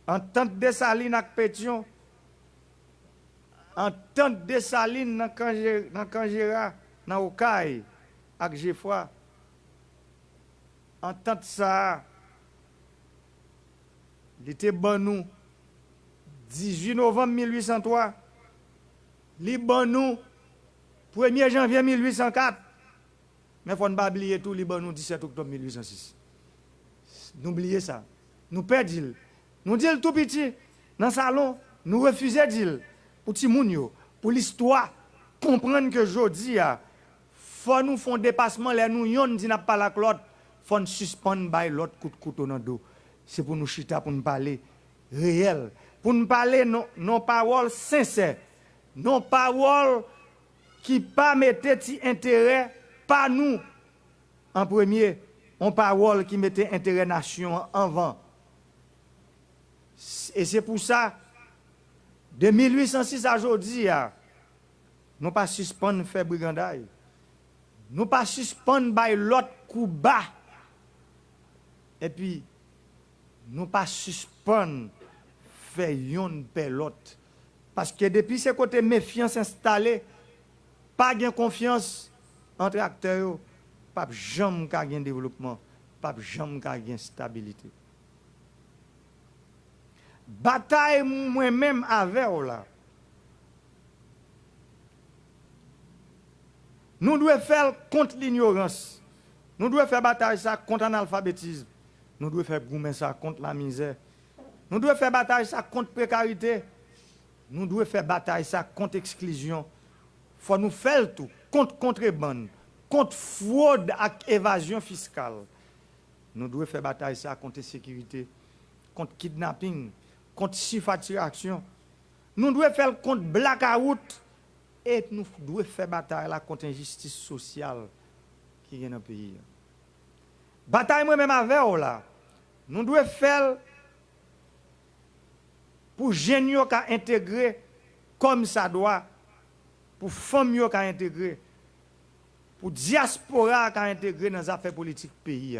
Entente Dessalines avec Pétion, entente Dessalines dans Kangera, dans Okaï avec Geoffroy. Entente ça, il était bon nous 18 novembre 1803. Li ban nous 1er janvier 1804. Mais il faut ne pas oublier tout, li ban nous 17 octobre 1806. N'oubliez ça. Nous perdons. Nous disons tout petit, dans le salon, nous refusons de dire pour ti moun yo, pour l'histoire, comprendre que jodi a, faut nous faire un dépassement, les nous yon dit n'a pas la l'autre, faut nous suspendre by l'autre coup de couteau dans le dos. C'est pour nous chita, pour nous parler réel, pour nous parler non paroles sincères. Non parole qui pas mettait ti intérêt pas nous en premier, on parole qui mettait intérêt nation en avant. Et c'est pour ça de 1806 à aujourd'hui, nous pas suspendre faire brigandaille. Nous pas suspendre by l'autre coup bas. Et puis nous pas suspendre faire yon per l'autre. Parce que depuis ce côté méfiance installée, pas de confiance entre acteurs, pas jamais de développement, pas jamais de stabilité. Bataille moi-même avec là. Nous devons faire contre l'ignorance. Nous devons faire bataille ça contre l'analphabétisme. Nous devons faire goumer ça contre la misère. Nous devons faire bataille ça contre la précarité. Nous devons faire bataille ça contre l'exclusion. Il faut nous faire tout contre contrebande, contre fraude et évasion fiscale. Nous devons faire bataille ça contre l'insécurité, contre kidnapping, contre surfacturation. Nous devons faire contre blackout et nous devons faire bataille là contre l'injustice sociale qui est dans le pays. Bataille moi-même avec là. Nous devons faire pour jeunes qui intégrer comme ça doit, pour femmes qui intégrer, pour diaspora qui intégrer dans les affaires politiques du pays.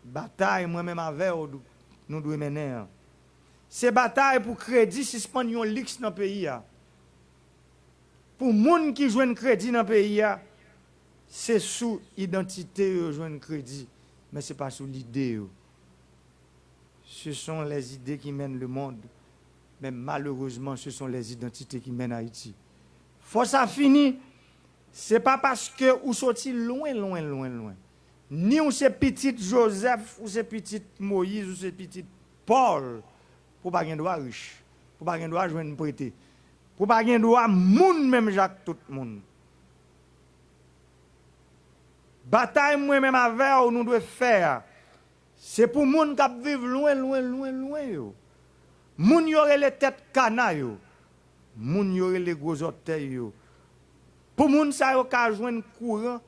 Bataille moi-même avec nous devons mener. C'est bataille pour crédit suspendre un luxe dans le pays. Pour les gens qui jouent un crédit dans le pays, c'est sous identité qui jouent un crédit, mais ce n'est pas sous l'idée. Ce sont les idées qui mènent le monde. Mais malheureusement, ce sont les identités qui mènent Haïti. Faut ça finir. Ce n'est pas parce que vous sortez loin. Ni vous c'est petit Joseph, ou c'est petit Moïse, ou c'est petit Paul, pour pas gagner droit riche, pour pas gagner droit joindre prêter, pour pas gagner droit moun même Jacques tout le monde. Bataille moi même avec nous devons faire. C'est pour les gens qui vivent loin. Moun yore les têtes canailles, moun yore les gros orteils. Pour moun sa yo ka joindre courant,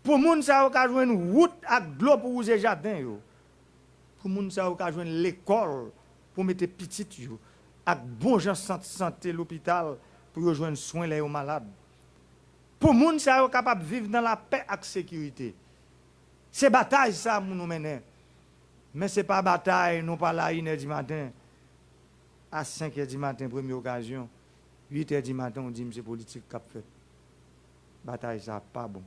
pour moun sa yo ka joindre route ak de l'eau pour user jardin. Pour moun sa yo ka joindre l'école pour mettre petit yo, ak bon gens santé l'hôpital pour rejoindre soins les malades. Pour moun sa yo capable vivre dans la paix et la sécurité. C'est bataille ça nous mener. Mais ce n'est pas bataille, non pas la 1h du matin, à 5h du matin, première occasion, 8h du matin, on dit que c'est politique qui a fait. Bataille, ça pas bon.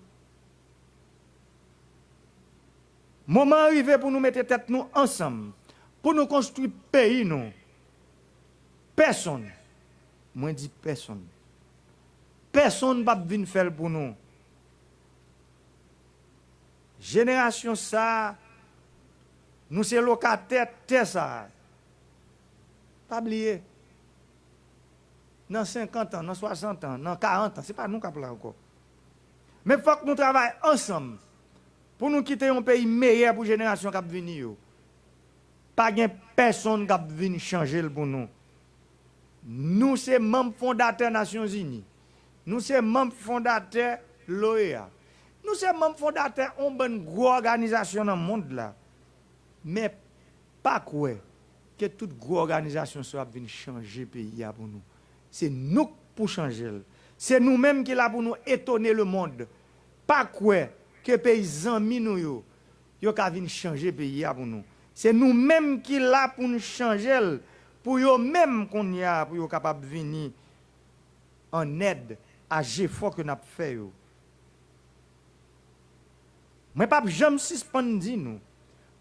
Moment arrivé pour nous mettre tête nous ensemble, pour nous construire pays, nous. Personne, moi je dis personne. Personne ne va venir faire pour nous. Génération ça, nous sommes locataires, terre ça. Pas oublier. Dans 50 ans, dans 60 ans, dans 40 ans, ce n'est pas nous qui parlons encore. Mais il faut que nous travaillions ensemble pour nous quitter un pays meilleur pour la génération qui va venir. Pas de personne qui va venir changer pour nous. Nous sommes membres fondateurs des Nations Unies. Nous sommes membres fondateurs de l'OEA. Nous sommes membres fondateurs d'une bonne organisation dans le monde là. Mais pas quoi que toute grosse organisation soit venue changer le pays pour nous. C'est nous pour changer. C'est nous-mêmes qui là pour nous étonner le monde. Pas quoi que pays amis nous yo venir changer le pays pour nous. C'est nous-mêmes qui là pour nous changer pour eux même qu'on y a pour eux capable de venir en aide à l'effort que nous avons fait. Mais pas jamais suspendre nous.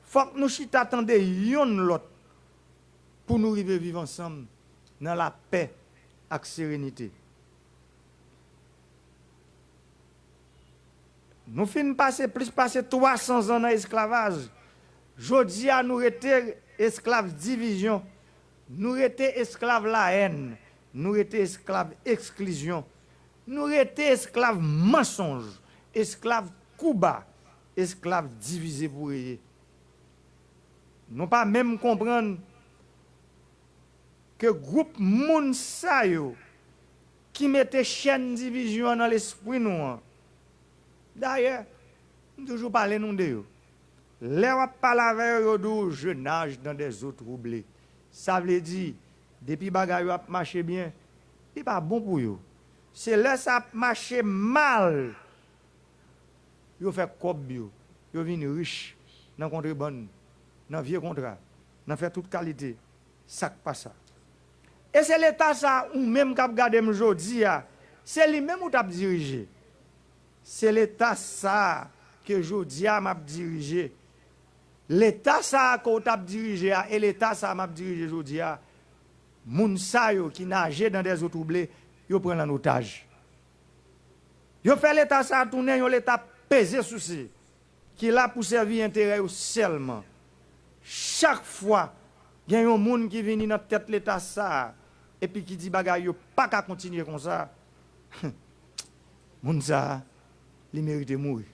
Faut que nous chita attendre l'autre pour nous arriver vivre ensemble dans la paix et la sérénité. Nous finissons passer 300 ans dans l'esclavage. Jodi a nous été esclaves division, nous été esclaves la haine, nous été esclaves exclusion, nous été esclaves mensonge, esclaves coup bas, esclaves divisés pour eux. Nous pas même comprendre que groupe moun sa yo qui mettait chaîne division dans l'esprit nous. D'ailleurs, nous toujours parler nous de yo. Les wap parle avec eux je nage dans des eaux troublées. Ça veut dire depuis bagay yo marché bien, c'est pas bon pour yo. C'est là ça marché mal. Yo fait cob yo, yo vinn riche dans contrebande, dans vieux contrat, dans fait toute qualité. Ça pas ça. Et c'est l'état ça ou même k'ap gade m'jodi a, c'est lui même ou t'a dirigé. C'est l'état ça que jodi a m'a dirigé. L'état ça qu'on t'a dirigé et l'état ça m'a dirigé jodi a. Moun sa yo qui nage dans des eaux troublées, yo prend en otage. Yo fait l'état ça tourner, yo l'état pesé souci qui là pour servir intérêt seulement. Chaque fois, il y a un monde qui vient dans tête l'état ça et puis qui dit bagay yo pas qu'à continuer comme ça. Moun ça, il mérite mourir.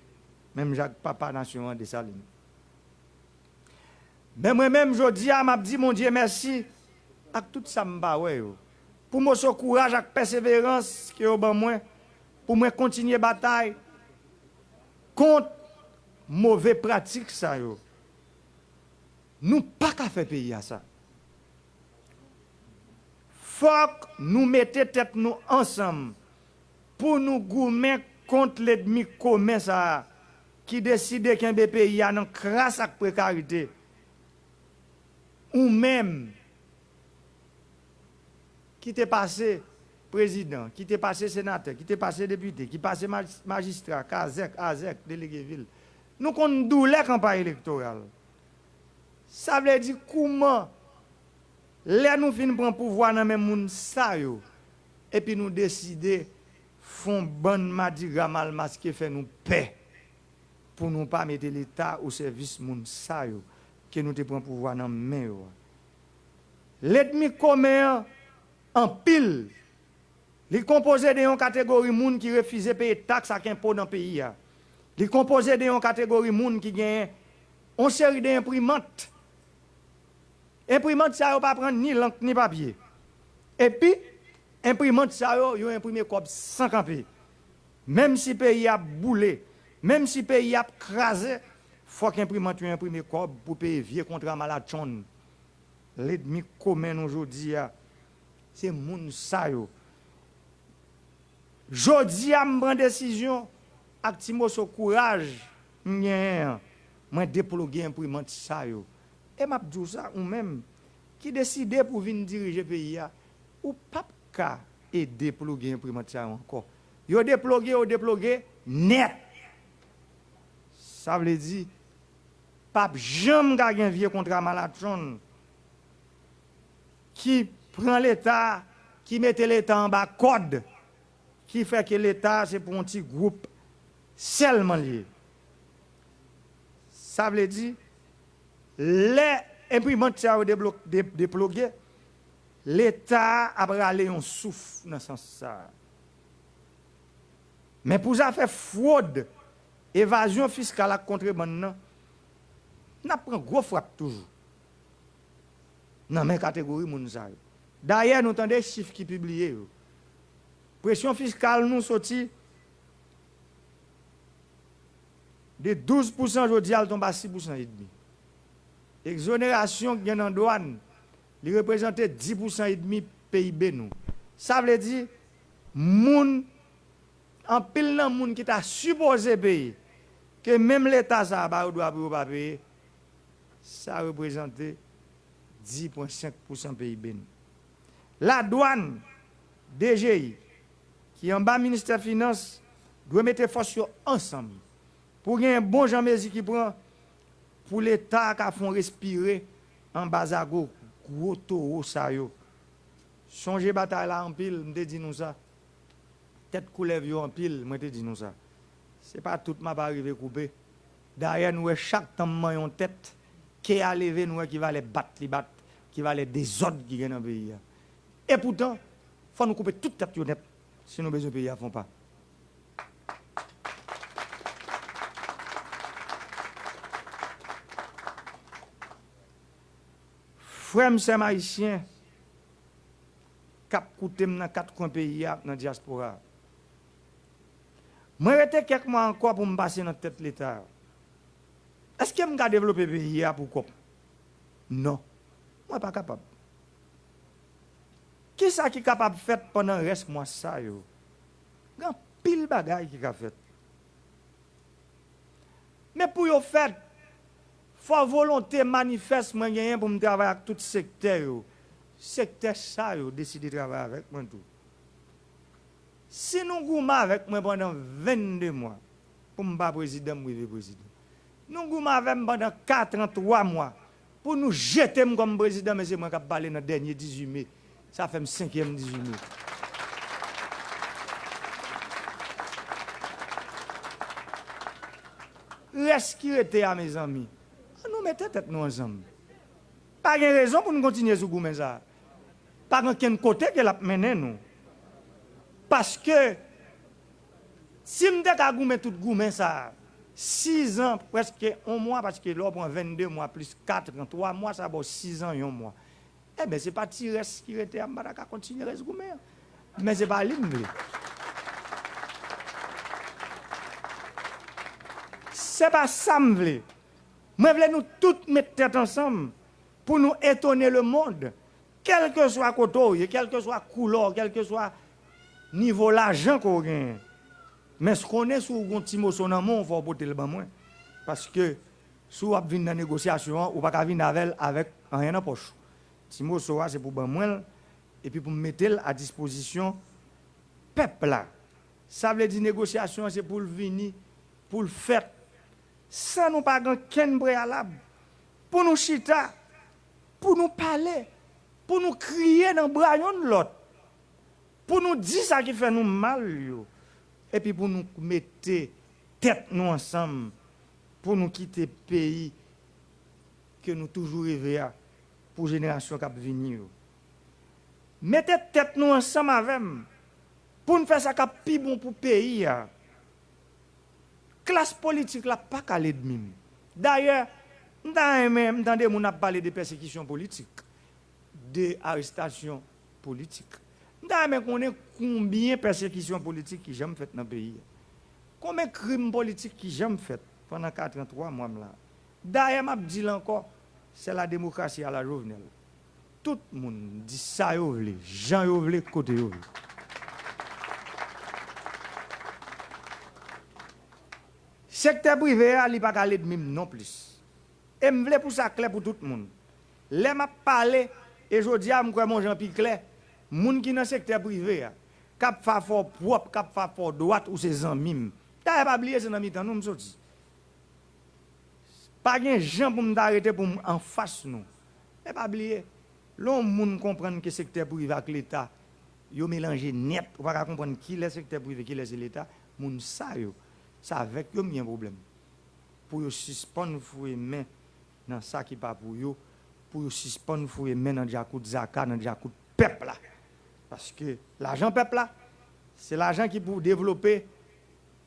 Même Jacques Papa Nation de Saline. Mais moi-même, je dis à m'a dit, mon Dieu, merci, avec tout ça, pour moi, ce courage et persévérance que vous moi, pour moi continuer la bataille contre mauvaise pratique. Ça, yo. Nous pas qu'à faire payer à ça. Faut que nous mettions tête nous ensemble pour nous goumer contre l'ennemi commun ça, qui décide qu'un pays a une crasse à précarité. Ou même qui t'est passé président, qui t'est passé sénateur, qui t'est passé député, qui passé magistrat, Kazek, Azek, délégué ville. Nous connaissons la campagne électorale. Ça veut dire comment là nous finissons prendre pouvoir dans même monde ça yo et puis nous décider font bonne madiga mal masqué fait nous paix pour nous pas mettre l'état au service monde ça yo que nous te prend pouvoir dans main yo. L'ennemi commun en pile, il est composé de une catégorie moun qui refuse de payer taxes à impôt dans le pays. Il est composé de une catégorie moun qui gagne une série d'imprimantes. Imprimantes ça yo pas prendre ni langue ni papier. Et puis imprimantes ça yo imprimé comme sans camper. Même si le pays a boulé, même si le pays a crasé, faut qu'imprimante imprimer comme pour payer vieux contrat malade. L'ennemi commun aujourd'hui c'est moun sa yo. Jodi a m'prend décision ak ti mo so courage moi déploguer imprimante sa yo. Et m'a dit ça ou même qui décide pour venir diriger pays ou pas ka et déploguer imprimante sa encore. Yo déploguer net. Ça veut dire pape jamais gagner vieux contrat malade qui prend l'État, qui met l'État en bas code, qui fait que l'État, c'est pour un petit groupe seulement lié. Ça veut dire, les imprimantes qui sont déploguées, l'État a râlé un souffle dans ce sens. Mais pour ça faire fraude, évasion fiscale à contrebande, on prend gros frappe toujours. Dans mes catégories, moun sa. D'ailleurs, nous entendons des chiffres qui publiés. Pression fiscale nous sorti de 12% aujourd'hui, elle tombe à 6% et demi. Exonération qui est en douane, il représente 10% et demi PIB nous. Ça veut dire moun en pile nan moun qui t'a supposé payer que même l'État ça ba doit pas payer, ça représente 10,5% PIB nous. La douane DGI qui est en bas ministère des Finances doit mettre force ensemble pour qu'il y ait un bon Jean Mézi qui prend pour l'État qui font respirer en basago gros taureau ça yo. Songez bataille là en pile, me dit nous ça. Tête coulève yo en pile, me dit nous ça. C'est pas tout m'a pas arrivé couper. Derrière nous chaque temps yon tête qui a levé nous qui va les battre, qui va les désordres qui gagne dans le pays. Et pourtant, faut nous couper toute tête net si nous besoin pays font pas. Frères et haïtiens, cap coûté dans 4 coins pays dans la diaspora. Moi, j'étais quelques mois encore pour me passer dans la tête de l'État. Est-ce que je vais développer le pays pour quoi? Non. Moi, je ne suis pas capable. Qui est-ce qui est capable de faire pendant le reste de moi ça? Il y a pile de bagages qui est fait. Mais pour le faire, il faut volonté manifeste pour me travailler avec tout le secteur. Secteur ça, décide de travailler avec moi tout. Si nous goumons avec moi pendant 22 mois, pour ne pas président, président. Nous goumons avec moi pendant 43 mois, pour nous jeter comme président, mais c'est moi qui ai parlé dans le dernier 18 mai. Ça fait le 5e 18 mai. Reste qui était à mes amis. Nous mettons tête nous ensemble. Pas de raison pour nous continuer sur goumé ça. Pas de côté que la mené nous. Parce que si nous avons goumé tout goumé ça, 6 ans, presque 1 mois, parce que là, prend 22 mois plus 4, 3 mois, ça va 6 ans et 1 mois. Eh bien, ce n'est pas tirer ce qui était à Mbadaka continuer à se goumé. Mais ce n'est pas l'imblé. Ce n'est pas ça, m'vle. Moi, je voulais nous tous mettre tête ensemble pour nous étonner le monde. Quel que soit côté, quel que soit couleur, quel que soit niveau l'argent qu'on gagne. Mais ce qu'on est sur un petit mot son amour, on va porter le ban moins. Parce que si on vient dans la négociation, on ne va pas venir avec rien en poche. Timo Soa, c'est pour ban moins et puis pour mettre à disposition peuple là. Ça veut dire négociation, c'est pour le venir, pour le faire. Sans nous pas aucun préalable. Pour nous chita, pour nous parler, pour nous crier dans le bras de l'autre. Pour nous dire ça qui fait nous mal. Et puis pour nous mettre tête nous ensemble. Pour nous quitter le pays que nous toujours rêvé pour la génération qui va venir. Mettez tête nous ensemble avec nous. Pour nous faire ça qui est plus bon pour le pays. Classe politique là pas calé de mime. D'ailleurs, m'entendez on a parlé de persécution politique, de arrestation politique. D'ailleurs, on connaît combien de persécutions politiques qui j'aime fait dans le pays. Combien de crimes politiques qui j'aime fait pendant 43 mois là. D'ailleurs, m'a dit encore, c'est la démocratie à la Jovenel. Tout le monde dit ça yo vle, Jean yo vle, côté yo vle. Secteur privé, il n'y a pas de même non plus. Et je veux pour ça clair pour tout le monde. Les m'a parlé, et je dis à mon Jean-Pierre clair, les gens qui sont dans le secteur privé, cap fa fort propre, cap fa fort droite ou ses amis. T'as pas oublié ces amis, nous sommes pas de gens pour m'arrêter pour en face nous. T'as pas oublié. L'homme comprend que le secteur privé avec l'État, ils mélangent net. On va comprendre qui est le secteur privé, qui est l'État. Moun sa yo. Ça avec eux, il y a un problème. Pour eux suspendre les mains dans ça qui n'est pas pour eux, pour eux suspendre les mains dans le coup de zakat, dans le coup de peuple. Parce que l'argent peuple, c'est l'argent qui pour développer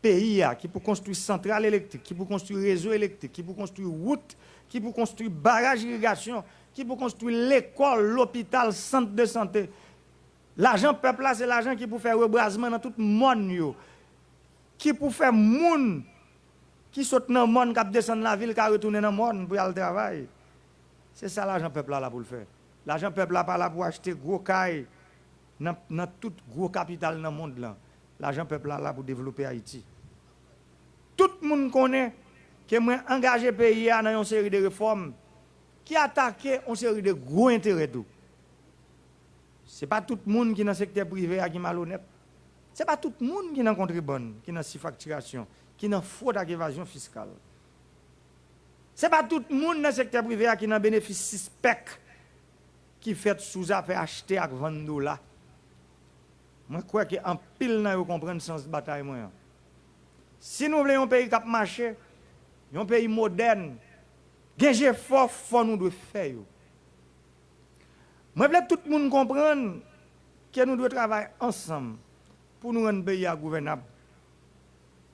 pays, qui pour construire centrale électrique, qui pour construire réseau électrique, qui pour construire route, qui pour construire barrage irrigation, qui pour construire l'école, l'hôpital, centre de santé. L'argent peuple là, c'est l'argent qui pour faire rebrasement dans tout le monde, qui pour faire moun qui saute dans le monde, qui descend dans la ville, qui retourne dans le monde pour aller travailler. C'est ça l'argent peuple là pour le faire. L'argent peuple là pas là pour acheter gros cailles dans tout gros capital dans le monde là. L'argent peuple là pour développer Haïti. Tout le monde connaît que moi engagé le pays dans une série de réformes qui attaquent une série de gros intérêts. Ce n'est pas tout le monde qui est dans le secteur privé qui est malhonnête. Ce n'est pas tout le monde qui est dans le contrebande, qui est dans la surfacturation, qui est dans la fraude et l'évasion fiscale. Ce n'est pas tout le monde dans le secteur privé qui est dans le bénéfice suspect qui fait sous-affaire acheter et vendre $. Moi, je crois qu'en pile, nous comprenons le sens de la bataille. Si nous voulons un pays qui a marché, un pays moderne, gagner fort, nous devons faire. Moi, je veux que tout le monde comprenne que nous devons travailler ensemble pour nous rendre le pays gouvernable,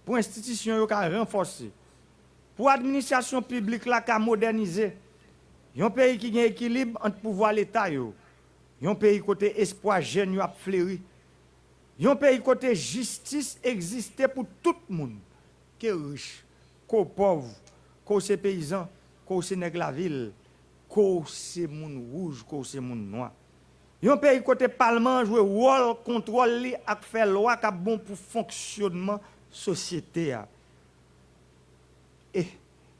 pour l'institution qui a renforcé, pour l'administration publique qui a modernisé, un pays qui a un équilibre entre pouvoir et l'État, un pays côté espoir jeune a fleuri, un pays côté justice existait pour tout le monde, qui est riche, qui est pauvre, qui est paysan, qui est nègre la ville, qui est moun rouge, qui est moun noir. Un pays côté parlement joue rôle contrôle et faire loi qui est bon pour fonctionnement société. Et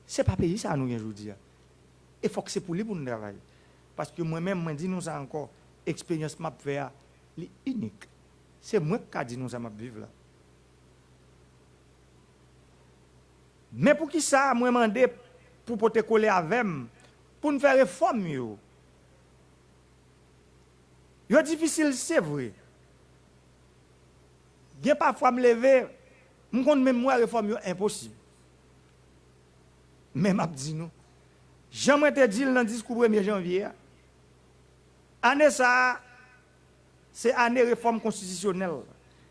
c'est pas pays ça nous aujourd'hui. Il faut que c'est pour lui pour nous travailler. Parce que moi-même, je dis nous ça encore, expérience m'a fait est unique. C'est moi qui dis nous ça m'a vivre là. Mais pour qui ça, moi demandé pour te coller avec moi, pour nous faire réforme yo. Yo difficile, c'est vrai. Bien parfois me lever, me compte même moi réforme yo impossible. Mais m'a dit nous. J'aimerais te dire dans le discours 1er janvier, année ça, c'est année réforme constitutionnelle.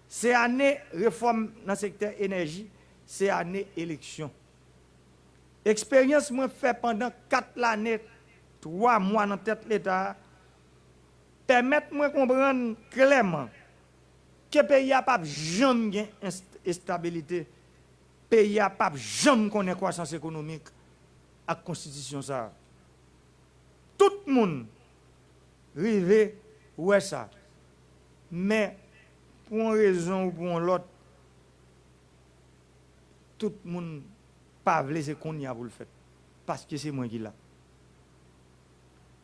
C'est année réforme dans le secteur énergie. C'est année élection. Expérience moi fait pendant 4 années, 3 mois dans tête l'État, permettre-moi de comprendre clairement que le pays n'a pas jamais instabilité. Le pays n'a pas jamais connaît croissance économique. À la constitution ça. Tout le monde rive ouais ça. Mais pour une raison ou pour l'autre, tout le monde pas veut c'est qu'on y a pour le faire. Parce que c'est moi qui l'a.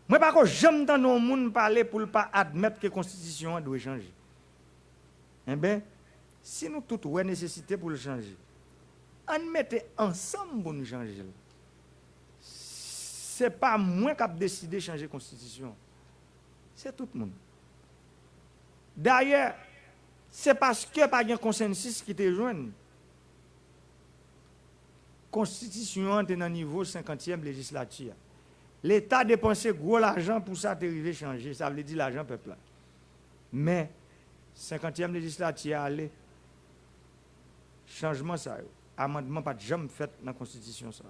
Moi par contre, j'aime dans nos monde parler pour ne pas admettre que la constitution doit changer. Eh bien, si nous tous avons nécessité pour le changer, on mette ensemble pour nous changer. Ce n'est pas moi qui ai décidé de changer la Constitution. C'est tout le monde. D'ailleurs, c'est parce que pas de consensus qui te joint. La Constitution est dans le niveau 50e législature. L'État dépensait gros l'argent pour ça arriver à changer. Ça veut dire l'argent peuple. Mais 50e législature allait. Changement ça. Amendement pas jamais fait dans la Constitution ça.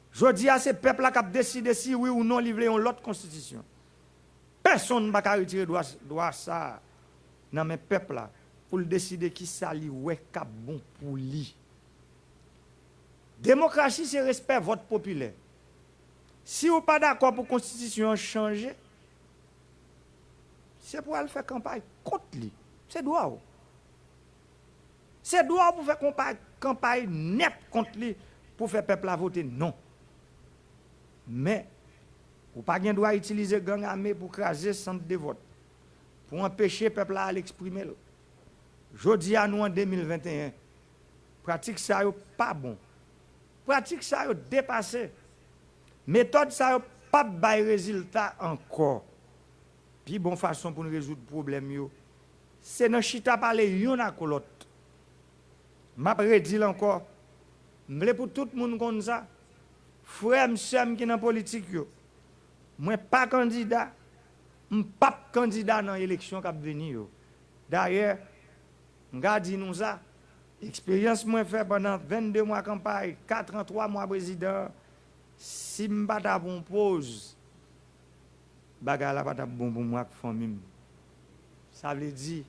Je dis à ces peuples qui ont décidé si oui ou non livrer l'autre constitution. Personne ne va retirer droit ça dans mes peuples là pour décider qui ça li ouais cap bon pour lui. Démocratie c'est respect vote populaire. Si vous pas d'accord pour la constitution changer, c'est pour aller faire campagne contre lui. C'est droit. C'est droit pour faire campagne net contre lui pour faire peuple à voter non. Mais, vous n'avez pas le droit d'utiliser gang armé pour craser le centre de vote, pour empêcher le peuple à l'exprimer. Je dis à nous en 2021, pratique ça n'est pas bon. Pratique ça est dépassé. Méthode ça n'est pas de résultat encore. Puis, bonne façon pour nous résoudre le problème, c'est dans chita parler yon à l'autre. Je redis encore, je veux pour tout le monde comme ça. Frère, monsieur, qui est dans la politique, je ne suis pas candidat. Je ne suis pas candidat dans l'élection qui va venir. D'ailleurs, je dis nous ça. Expérience moi fait pendant 22 mois campagne, 4 ans, 3 mois président. Si je ne pas bon pause, bagarre la pas bon pour moi famille. Ça veut dire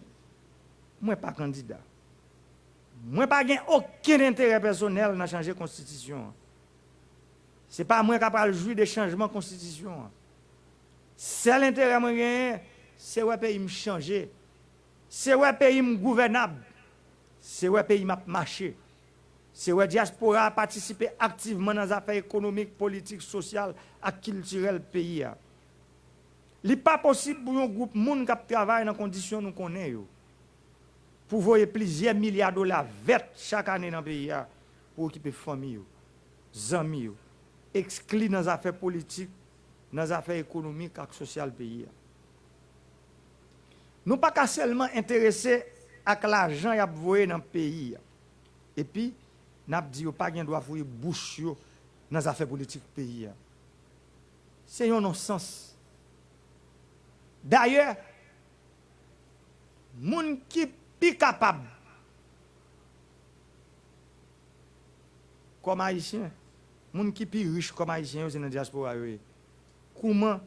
moi pas candidat. Moi pas gain aucun intérêt personnel dans changer constitution. C'est pas moi capable de jouir des changements constitution. Seul intérêt moi gain, c'est ouais pays me changer. C'est ouais pays me gouvernable. C'est ouais pays m'a marché. C'est ouais diaspora participer activement dans les affaires économiques, politiques, sociales et culturelles pays. Il n'est pas possible pour un groupe de monde qui travaille dans les conditions que nous connaissons. Pour voyer plusieurs milliards de dollars verts chaque année dans le pays pour occuper famille, amis, exclus dans les affaires politiques, dans les affaires économiques et sociales du pays. Nous ne sommes pas seulement intéressés à l'argent qu'il y a dans le pays. Et puis, nous avons dit que nous ne doit pas bouche dans les affaires politiques du pays. C'est un non-sens. D'ailleurs, les gens qui sont plus capables, comme haïtiens, les gens qui sont plus riches comme haïtiens, c'est dans la diaspora. Comment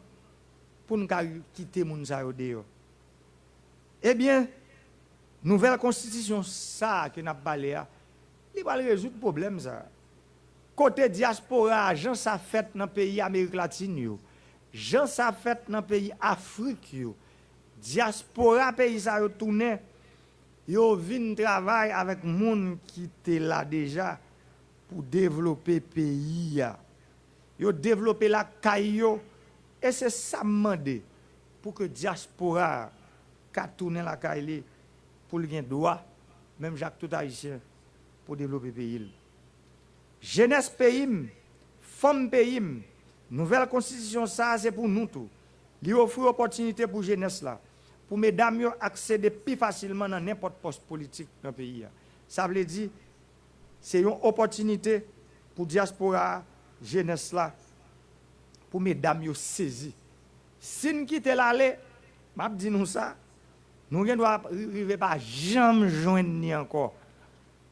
pour nous quitter les gens dehors? Eh bien, nouvelle constitution, ça que nous avons parlé, il va résoudre le problème. Côté diaspora, gens ça fait dans le pays Amérique latine, gens ça fait dans le pays Afrique, diaspora pays ça retourné, yo vinn travailler avec gens qui étaient là déjà pour développer le pays. Yo développer la caillou et c'est ça demandé pour que diaspora ka tourner la caille pour le gain droit même Jacques tout haïtien pour développer le pays. Jeunesse pays, femme pays, nouvelle constitution ça c'est pour nous tout. Li offre opportunité pour jeunesse là, pour mesdames yo accéder plus facilement dans n'importe poste politique dans le pays. Ça veut dire c'est une opportunité pour diaspora jeunesse là pour mesdames yo saisir. Si nous quitter l'aller, m'a dit nous ça, nous ne doit arriver pas jamais joindre ni encore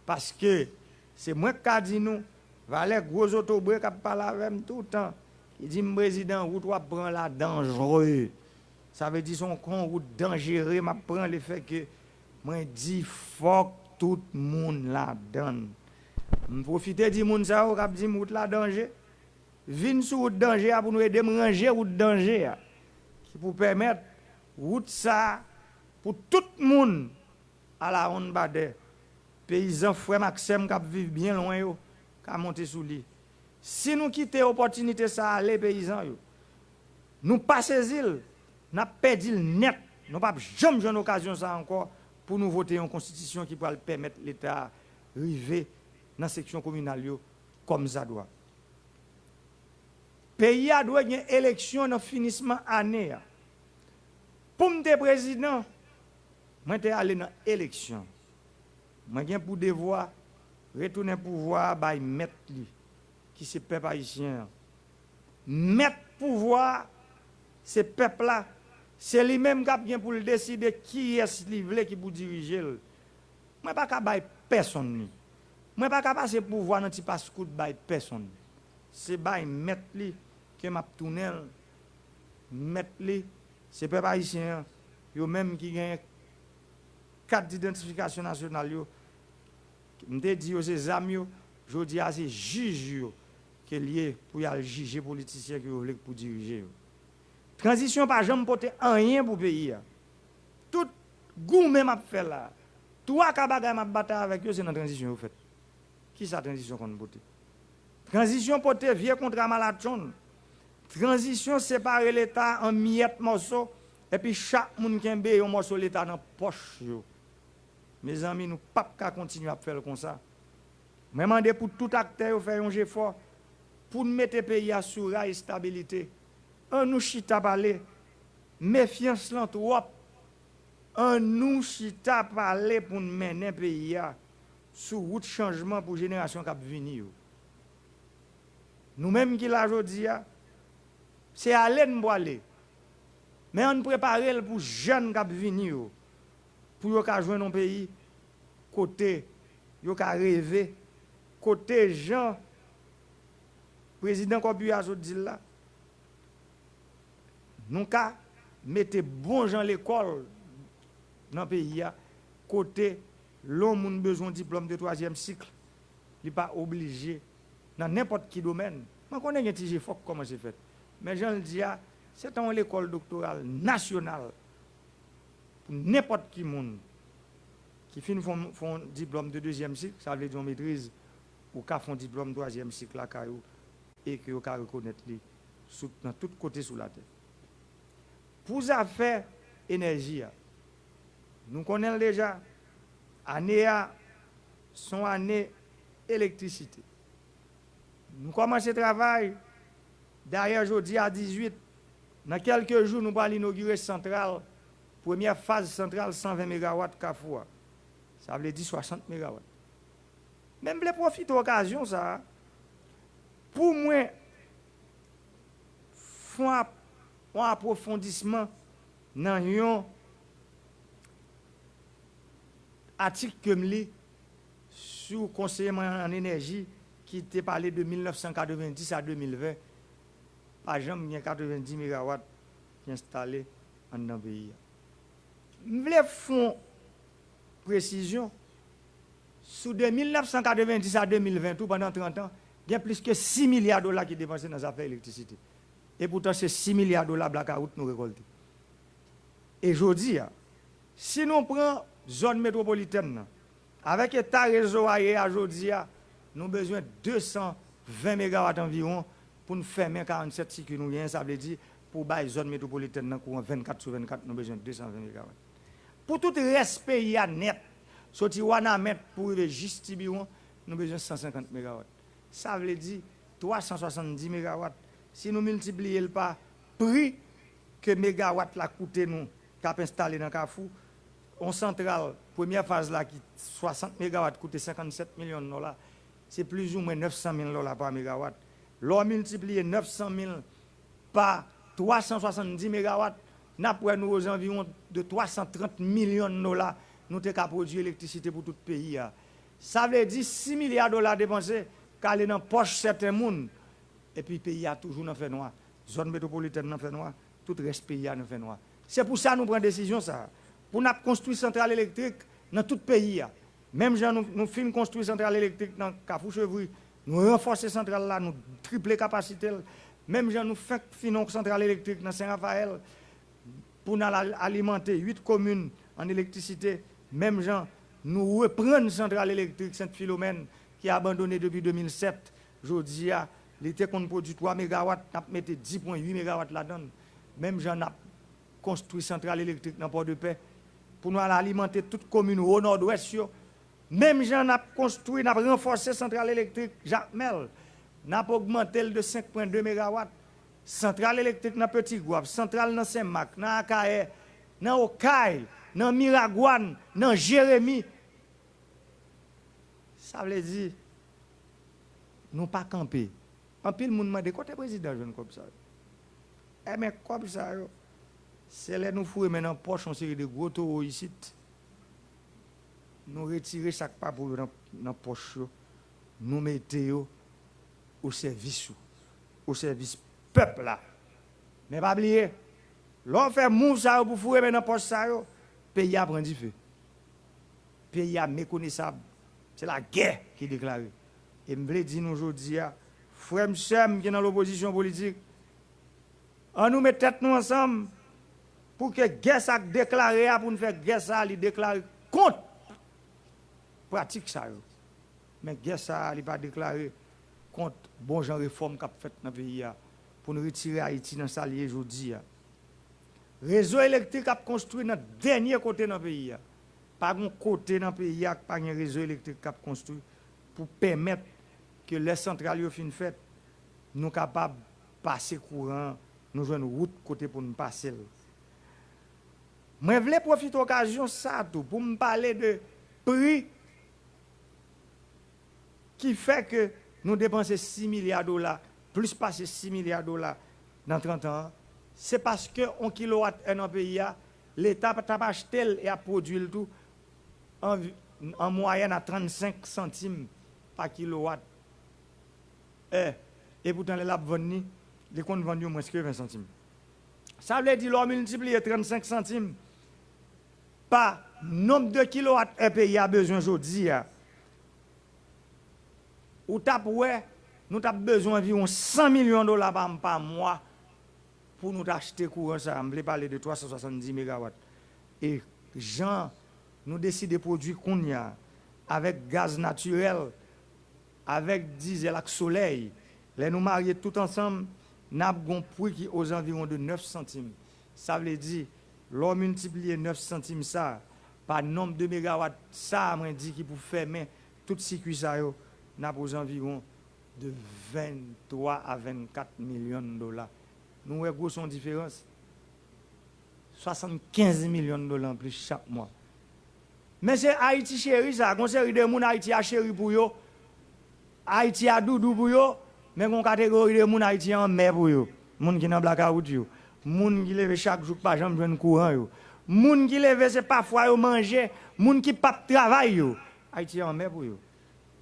parce que c'est moi qui dit nous Valère gros autobré qui parle avec tout le temps. Il dit président route va prendre la dangereux. Ça veut dire son con route dangereux m'a prend le fait que moi dit faut tout le monde la donne. Je profite du monde ça qui dit route la danger. Vinn sur route danger pour nous aider à ranger route danger qui pour permettre route ça pour tout le monde à la ronde badé. Paysans frère Maxime qui vivent bien loin yo, qui monter sous lui. Si nous quittons l'opportunité ça les paysans yo, nous pas saisir, n'a perdu net, nous pas jamais une occasion ça encore pour nous voter une constitution qui pourra permettre l'État arriver dans la section communale yo, comme ça doit. Pays a doit une élection dans finissement année. Pour me président, moi suis allé dans l'élection. Moi j'ai pour devoir retourner pouvoir by mettre li qui c'est peuple haïtien. Mettre pouvoir c'est peuple là, c'est lui même qui vient pour le décider qui est livré qui pour diriger. Moi pas capable personne. Moi pas capable passer pouvoir dans petit passe-coup by personne. C'est by mettre li que m'a tourner mettre li c'est peuple haïtien yo même qui gagne carte d'identification nationale yo m'te dit aux ses amis je dis à ces juges que lié pour y aller juger politiciens qui veulent pour diriger. Transition pas jamais porter rien pour pays. Tout goût même a fait là. Toi ka bagay m'a bataille avec eux c'est dans transition vous fait. Qui ça transition qu'on porter? Transition porter vieux contrat malade. Transition séparer l'état en miettes morceaux et puis chaque monde qui a un morceau l'état dans poche yo. Mes amis, nous ne pouvons pas continuer à faire comme ça. Je demande pour tout acteur de faire un effort pour mettre le pays à sur la stabilité. On nous chita parler, méfiance là trop. On nous chita parler pour mener le pays sur route changement pour la génération qui va venir. Nous-mêmes qui l'avons aujourd'hui, c'est aller nous aller. Mais on prépare pour les jeunes qui vont venir. Pour qu'ils joignent un pays côté yo ka rêver côté Jean président Kobuya dit là nous ka mettez bon gens l'école dans le pays côté l'homme a besoin de diplôme de 3e cycle il n'est pas obligé dans n'importe quel domaine. Je connais un petit faut comment c'est fait. Mais je le dis, c'est une école doctorale nationale pour n'importe qui monde qui finit font diplôme de 2e cycle, ça veut dire maîtrise ou qui font diplôme 3e cycle là et que vous reconnaître dans tous côtés sous la terre. Pour les affaires énergie, nous connaissons déjà année son année électricité. Nous commençons le travail. D'ailleurs, jeudi à 18, dans quelques jours, nous allons inaugurer centrale. Première phase centrale, 120 MW Kafoua. Ça veut dire 60 MW. Même les profiter de l'occasion, ça, pour moi, faut un approfondissement dans un article que je lis sur le conseiller en énergie qui était parlé de 1990 à 2020. Par exemple, il y a 90 MW qui sont installés dans le pays. Je voulais faire précision. Sur de 1990 à 2020, tout pendant 30 ans, il y a plus que 6 milliards de dollars qui sont dépensés dans les affaires d'électricité. Et pourtant, c'est 6 milliards de dollars blackout nous récolter. Et je dis, si nous prenons la zone métropolitaine, avec l'état réseau à aujourd'hui, nous avons besoin de 220 MW environ pour nous fermer 47 cycles. Ça veut dire pour la zone métropolitaine, dans 24 sur 24, nous avons besoin de 220 MW. Pour tout le reste pays net, sorti Wanamet pour juste Tibiron, nous avons besoin de 150 MW. Ça veut dire 370 MW. Si nous multiplions par prix que mégawatt la coûte nous, cap installé dans Kafou, on centrale, première phase là, qui 60 MW coûte 57 millions de dollars, c'est plus ou moins 900 000 dollars par mégawatt. L'on multiplie 900 000 par 370 MW, nous aux environs de 330 millions de dollars, nous avons produit l'électricité pour tout le pays. Ça veut dire 6 milliards de dollars dépensés, qu'aller dans la poche certains monde. Et puis le pays a toujours dans fait noir. Zone métropolitaine dans fait noir, tout le reste pays a dans fait noir. C'est pour ça que nous prenons décision ça. Pour nous construire une centrale électrique dans tout le pays. Même si nous finissons construire une centrale électrique dans Kafou-Chevry, nous renforçons la centrale là, nous triplons la capacité. Même si nous finissons une centrale électrique dans Saint-Raphaël, pour nous alimenter 8 communes en électricité, même si nous reprenons une centrale électrique Sainte-Philomène qui a abandonné depuis 2007. Aujourd'hui, l'été qu'on produit 3 MW, nous mettons 10,8 MW là-dedans. Même si on a construit une centrale électrique dans Port-de-Paix pour nous alimenter toute commune au nord-ouest. Même si on a construit, on a renforcé la centrale électrique Jacques Mel, on a augmenté de 5,2 MW. Centrale électrique dans Petit Gouave, centrale dans Saint-Marc, dans Akaye, dans Okaï, dans Miragouane, dans Jérémy. Ça veut dire, nous pas camper. En pile, monde m'a dit, côté président, jeune comme ça. Eh mais comme ça, c'est là nous fouiller maintenant poche en série de gros taureaux ici. Nous retirer chaque pas pour dans poche, nous mettons au service peuple là. Mais pas oublier, l'on fait move ça pour fouiller maintenant poche ça, pays a prend du feu. Pays a méconnaissable. C'est la guerre qui est déclarée. Et je veux dire aujourd'hui, frère Mchem qui est dans l'opposition politique, on nous met tête nous ensemble pour que la guerre soit déclarée, pour nous faire guerre ça, il déclare contre pratique ça. Mais la guerre ça, il n'est pas déclaré contre bon genre de réforme qu'a fait dans le pays pour nous retirer Haïti dans sa liée aujourd'hui. Réseau électrique a construit dans le dernier côté dans le pays. Pas un côté dans le pays, pas un réseau électrique qui a construit pour permettre que les centrales soient faites, nous sommes capables de passer courant, nous avons une route côté pour nous passer. Je voulais profiter de l'occasion pour me parler de prix qui fait que nous dépensons 6 milliards de dollars, plus passer 6 milliards de dollars dans 30 ans. C'est parce que 1 kW dans le pays, l'État a acheté et a produit le tout en moyenne à 35 centimes par kilowatt. Et pourtant, les labs vendent, les comptes vendus moins que 20 centimes. Ça veut dire, l'on multiplie 35 centimes par nombre de kilowatts un pays a besoin aujourd'hui. Ou nous avons besoin d'environ 100 millions de dollars par mois pour nous acheter courant. Ça, je vais parler de 370 MW. Et Jean, nous décidons de produire qu'on y a avec gaz naturel, avec diesel, avec soleil. Les nous marier tout ensemble, nous avons un prix qui est aux environs de 9 centimes. Ça veut dire, l'on multiplie 9 centimes ça par nombre de mégawatts, ça m'a dit qu'il pour fermer tout circuit ça, nous avons aux environs de 23 à 24 millions de dollars. Nous avons une différence. 75 millions de dollars en plus chaque mois. Mais c'est Haïti chéri, ça. On série de moun Haïti a chéri pour yo. Haïti a doudou pour yo. Mais on catégorie de moun Haïti en mer pour yo. Moun qui nan blackout yo. Moun qui lève chaque jour pas jambe joindre courant yo. Moun qui lève c'est parfois yo manger. Moun qui pas travail yo. Haïti en mer pour yo.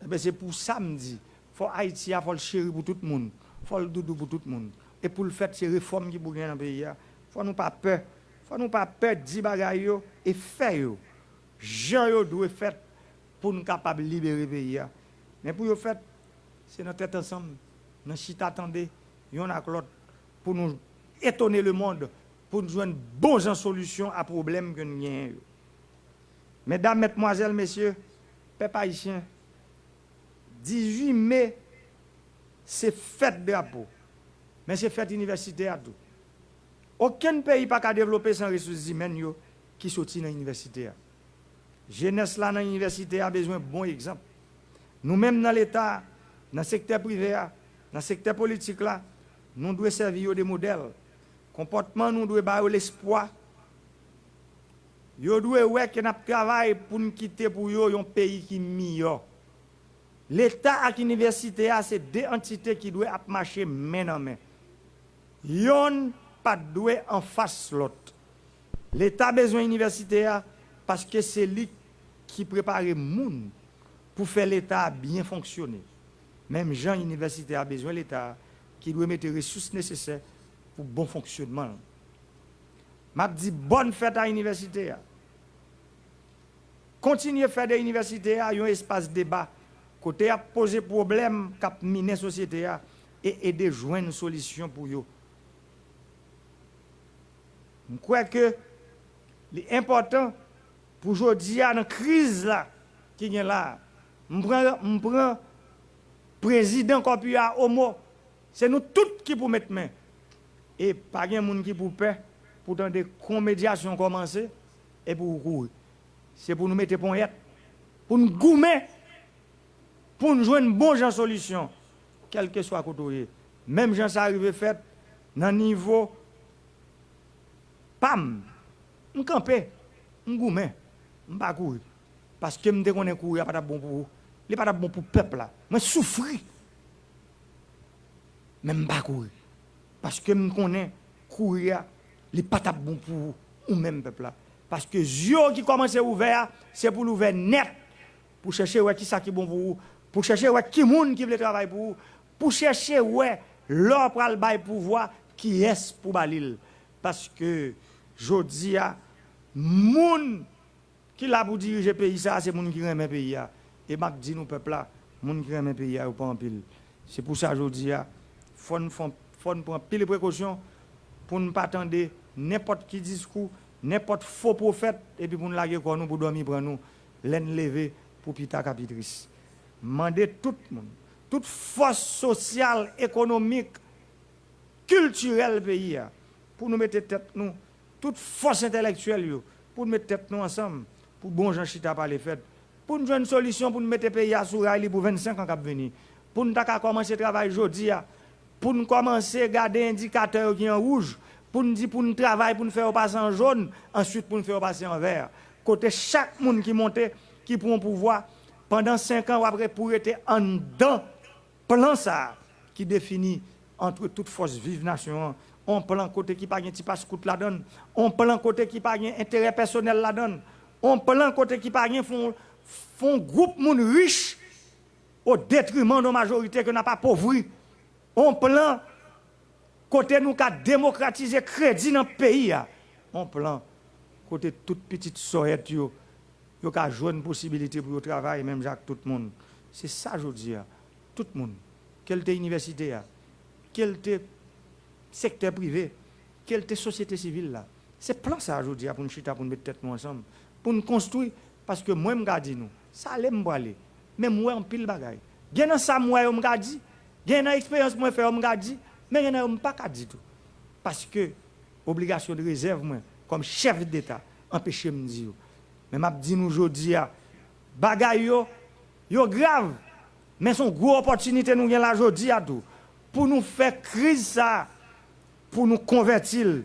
Ben c'est pour ça me dit. Faut Haïti a faut le chéri pour tout le monde. Faut le doudou pour tout le monde. Et pour le fait ces réformes qui pour gagner dans le pays, faut nous pas peur. Faut nous pas peur de bagay yo et faire yo. Jean yo doit faire pour nous capables de libérer le pays. Mais pour yo faire, c'est notre tête ensemble. Nous chita attendez, yon a l'autre pour nous étonner le monde, pour nous joindre bonnes solutions à problèmes que nous avons. Mesdames, mesdemoiselles, messieurs, peuple haïtien, 18 mai, c'est fête drapeau. Mais c'est fête universitaire à tout. Aucun pays n'a pas développer sans ressources humaines qui sortent dans l'université. Jeunesse là dans l'université a besoin de bons exemples. Nous-mêmes dans l'État, dans le secteur privé, dans le secteur politique là, nous devons servir des modèles. Comportement, nous devons avoir l'espoir. Nous devons travailler pour nous quitter pour un pays qui est meilleur. L'État et l'université, c'est deux entités qui doivent marcher main en main. Yon pas doué en face l'autre. L'État a besoin universitaire parce que c'est lui qui prépare le monde pour faire l'État bien fonctionner. Même Jean université a besoin de l'État qui doit mettre les ressources nécessaires pour bon fonctionnement. M'a dit bonne fête à l'université. Continuez à faire des universités à un espace de débat côté à poser problème cap miner société et aider joindre une solution pour eux. Je crois que l'important pour aujourd'hui, dans la crise là, qui est là, je prends le président Kopia Homo, c'est nous tous qui pour mettre main. Et pas de monde qui pour peur, pour dans des médiations commencer et pour courir. C'est pour nous mettre pour pour nous goumer, pour nous jouer une bonne solution, quel que soit le côté. Même gens ça arrive fait, dans le niveau pam, je campe, je gourme, je ne pas courir. Parce que je connais courir, ce n'est pas bon pour vous. Ce n'est pas bon pour le peuple. Je souffre. Mais je ne pas courir. Parce que je connais courir, ce n'est pas bon pour vous, ou même peuple. Parce que les yeux qui commencent à ouvrir, c'est pour l'ouvrir net. Pour chercher qui ça qui est bon pour vous. Pour chercher qui monde qui veut travailler pour vous. Pour chercher l'or pour le pouvoir qui est pour Balil. Parce que jodi a moun qui l'a pour diriger le pays ça c'est moun qui aime le pays et m'a dit nous peuple là moun qui aime le pays ou pas en pile. C'est pour ça jodi a faut prendre pile précaution pour ne pas attendre n'importe qui discours, n'importe faux prophète et puis pour nous laguer quoi nous pour dormir prendre nous l'aine lever pour pita capitrice. Mandez tout le monde, toute force sociale, économique, culturelle pays pour nous mettre tête nous, toute force intellectuelle pour nous mettre tête nous ensemble, pour bon Jean Chita par les fêtes, pour nous trouver une solution pour nous mettre le pays à sous rail pour 25 ans qui venir, pour nous commencer le travail aujourd'hui, pour nous commencer à garder indicateurs qui sont en rouge, pour nous dire pour nous travailler, pour nous faire passer en jaune, ensuite pour nous faire passer en vert. Côté chaque monde qui monte, qui prend pouvoir, pendant 5 ans ou après pour être en dedans, plan ça, qui définit entre toutes forces vives nation. On plan côté qui pas un petit passe-coute la donne, on plan côté qui pas un intérêt personnel la donne, on plan côté qui pas un font groupe moun riche au détriment de la majorité que n'a pas pauvri. On plan côté nous qu'a démocratiser crédit dans le pays. On plan côté toute petite soyette yo qu'a jouer une possibilité pour travailler même Jacques tout le monde. C'est ça je dis tout le monde. Quelle était université quel était secteur privé, quelle était société civile là. C'est plan ça je dis pour nous chita pour nous mettre tête nous ensemble pour nous construire parce que moi me dit nous ça allait me aller mais moi en pile bagaille. Gen ça moi me dit, gen expérience moi faire me dit mais gen pas ka dit tout. Parce que obligation de réserve moi comme chef d'État empêcher me dire. Mais m'a dit nous aujourd'hui bagaille yo grave mais son gros opportunité nous gen là aujourd'hui à tout pour nous faire crise ça pour nous convertir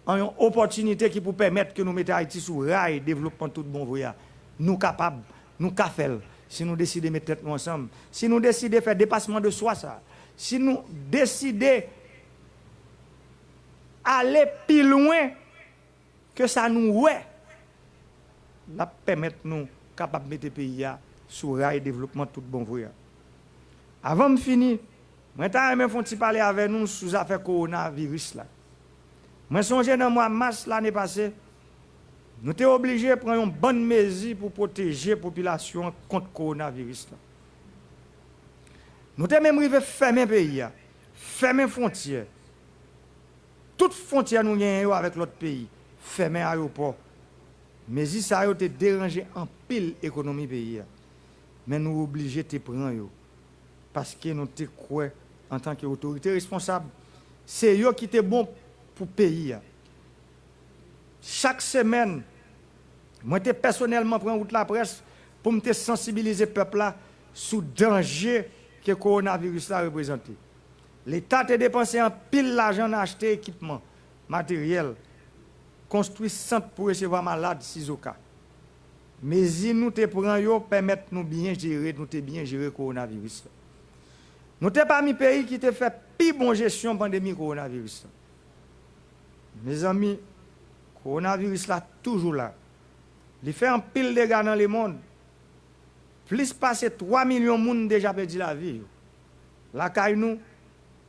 en une opportunité qui pour permettre que nous mettions Haïti sur rail développement tout bon voyage. Nous capables nous ka faire si nous décidons de mettre tête ensemble, si nous décidons de faire dépassement de soi ça, si nous décidons aller plus loin que ça nous ouais, la permettre nous capable de mettre le pays sur rail développement tout bon voyage. Avant de finir, moi t'ai font parler avec nous sur affaire coronavirus là. Moi songe dans mois mars l'année passée, nous étions obligés de prendre une bonne mesure pour protéger la population contre coronavirus là. Nous étions même arrivés à fermer le pays, fermer les frontières. Toutes les frontières nous avons avec l'autre pays, fermer l'aéroport. Mais si ça a été dérangé en pile l'économie du pays. Mais nous sommes obligés de prendre parce que nous sommes quoi en tant qu'autorité responsable. C'est eux qui étaient bon pour le pays. Chaque semaine, moi personnellement prends route la presse pour me sensibiliser le peuple sur le danger que le coronavirus a représenté. L'État a dépensé un pile d'argent dans acheter équipement, matériel, construit centre pour recevoir malades si au cas. Mais si nous te prenons, permettre nous bien gérer le coronavirus. Nous sommes parmi les pays qui ont fait plus bonne gestion de la pandémie coronavirus. Mes amis, le coronavirus là toujours là. Il fait un pile de dégâts dans le monde. Plus passer 3 millions de personnes déjà perdu la vie. La caille nous,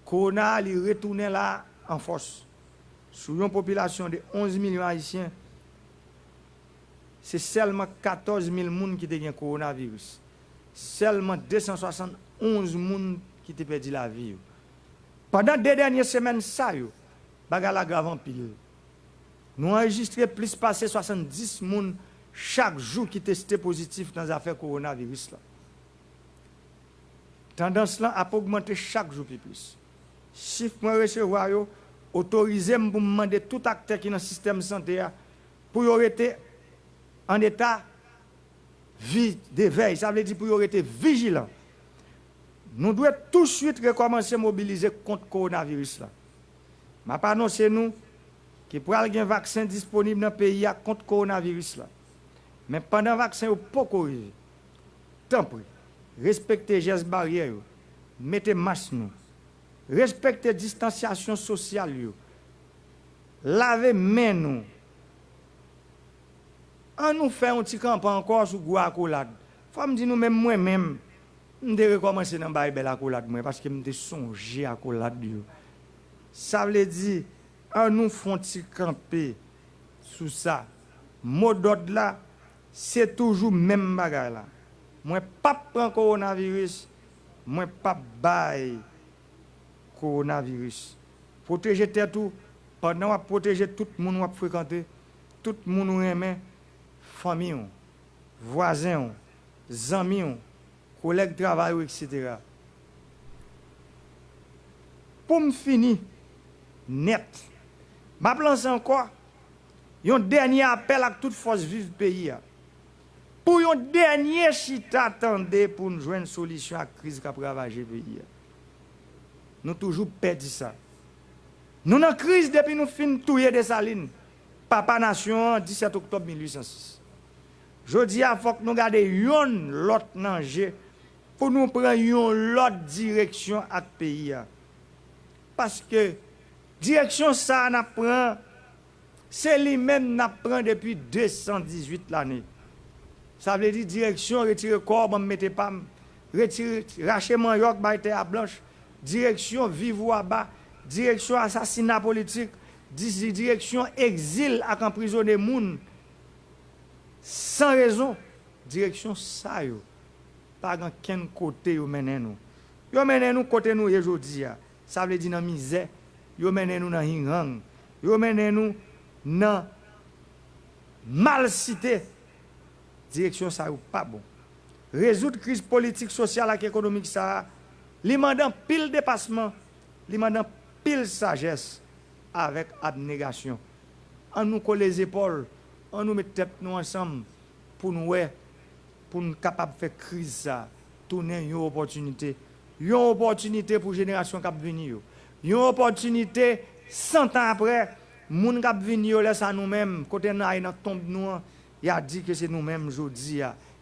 corona il retourne là en force. Sur une population de 11 millions haïtiens, c'est seulement 14 000 personnes qui ont le coronavirus. Seulement 271 personnes qui ont perdu la vie. Pendant 2 dernières semaines, ça, bagarre la grave en pile. Nous enregistrons plus passer 70 personnes chaque jour qui testent positif dans les affaires coronavirus. Tendance là a augmenté chaque jour plus. Chiffre moi recevoir autorisé pour demander tout acteur qui dans le système de santé pour être en état de veille, ça veut dire pour être vigilant. Nous devons tout de suite recommencer à mobiliser contre le coronavirus. Je vais annoncer nous qu'il y a un vaccin disponible dans le pays contre le coronavirus. Mais pendant le vaccin, il ne faut pas arriver. Tant pis, respectez les gestes barrières, mettez masque nous, respectez la distanciation sociale, lavez main nous. On nous fait un petit camp encore sur goût accolade. Faut me dire nous même moi-même, je vais recommencer dans la belle accolade parce que je songe à accolade. Ça veut dire, on nous fait un petit camper sur ça. Mot d'ordre là, c'est toujours même bagarre là. Moi pas prendre coronavirus, moi pas bail coronavirus. Protéger tout pendant protéger tout le monde qui fréquenter, tout le monde aime, famille, voisins, amis, collègues de travail, etc. Pour me finir net, je lance encore un dernier appel à toute force vive du pays. Pour un dernier chita attendez pour nous joindre une solution à la crise qui a ravagé le pays. Nous toujours perdu ça. Nous sommes en crise depuis nous finissons de touiller des salines. Papa Nation, 17 octobre 1806. Je dis il faut que nous gardions l'autre danger pour nous prendre l'autre direction à ce pays. Parce que direction ça n'a prend, c'est lui-même n'a prend depuis 218 l'année. Ça veut dire direction, retirer corps, me mettez pas, retirer, racher manioc, bailler à blanche, direction, vivre à bas, direction, assassinat politique, direction, exil à emprisonner moun, sans raison, direction ça yo. Pas dans quel côté yo mène nous. Yo mène nous côté nous aujourd'hui. Ça veut dire dans misère, yo mène nous dans hingang, yo mène nous dans mal cité. Direction ça ou pas bon. Résoudre crise politique, sociale et économique ça, li mandan pile dépassement, li mandan pile sagesse avec abnégation. On nous colle les épaules, on nous met tête nous ensemble pour nous capable faire crise ça, tourner une opportunité pour génération qui venir. Une opportunité 100 ans après, moun qui venir laisse à nous-mêmes côté na dans tombe nous. Il a dit que c'est nous-mêmes aujourd'hui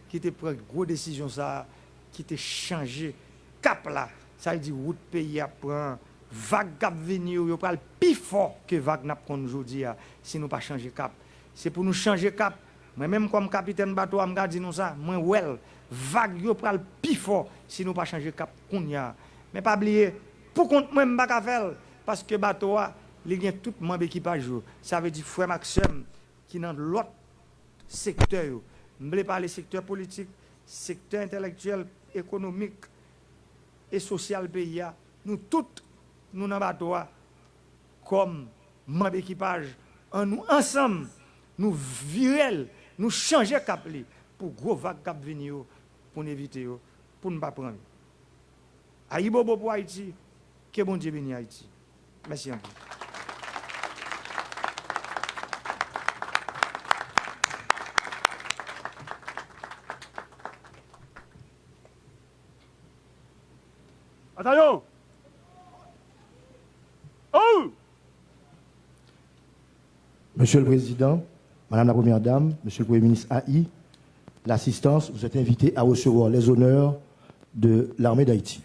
qui te prend grosse décision ça, qui te changé cap là. Ça veut dire route pays à prend vague cap venir, yo pral plus fort que vague n'a prend aujourd'hui si nous pas changer cap. C'est pour nous changer cap. Moi même comme capitaine bateau me dit nous ça, moi well, vague yo pral plus fort si nous pas changer cap kounya. Mais pas oublier pour compte moi m'pa ka faire parce que bateau il y a tout membre équipage. Ça veut dire frère Maxime qui dans l'autre secteur, je ne veux pas parler secteur politique, secteur intellectuel, économique et social pays. Nous tous, nous dans le bateau, comme membres d'équipage, nous ensemble, nous virons, nous changer cap pour gros vague cap venir pour nous éviter, pour ne pas prendre. Aïbobo pour Haïti, que bon Dieu bénisse Haïti. Merci un peu. Attention! Oh! Monsieur le Président, Madame la Première Dame, Monsieur le Premier ministre AI, l'assistance, vous êtes invité à recevoir les honneurs de l'armée d'Haïti.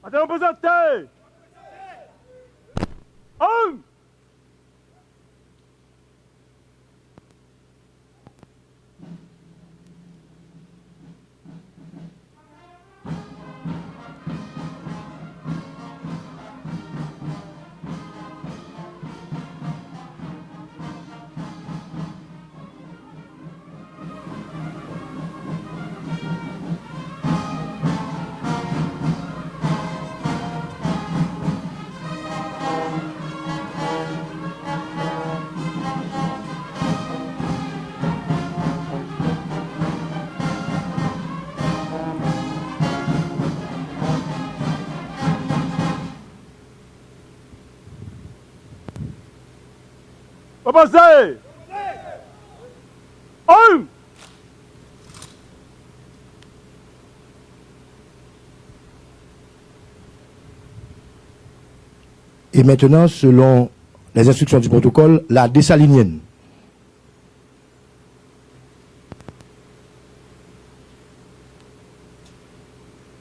Attention, présenté! Oh! Avancez! Un! Et maintenant, selon les instructions du protocole, la dessalinienne.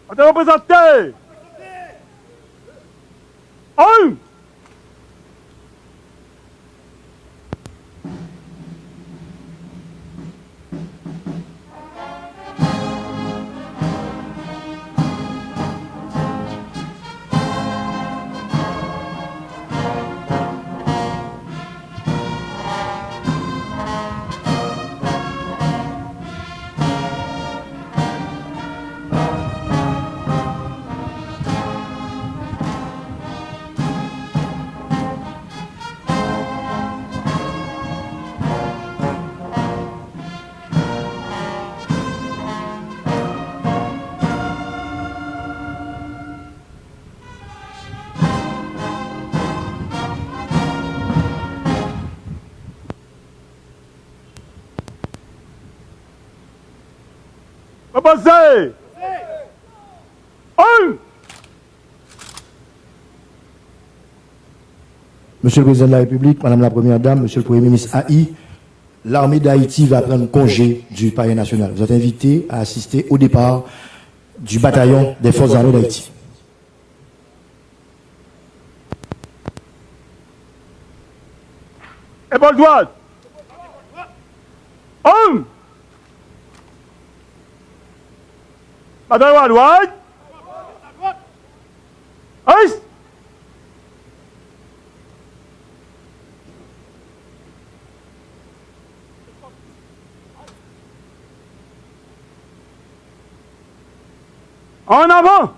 Attention, présenté! Un! Avancez! Un! Monsieur le Président de la République, Madame la Première Dame, Monsieur le Premier ministre AI, l'armée d'Haïti va prendre congé du Palais national. Vous êtes invité à assister au départ du bataillon des forces armées d'Haïti. Épaule droite. Homme. Bataillon à droite. Ice. En avant.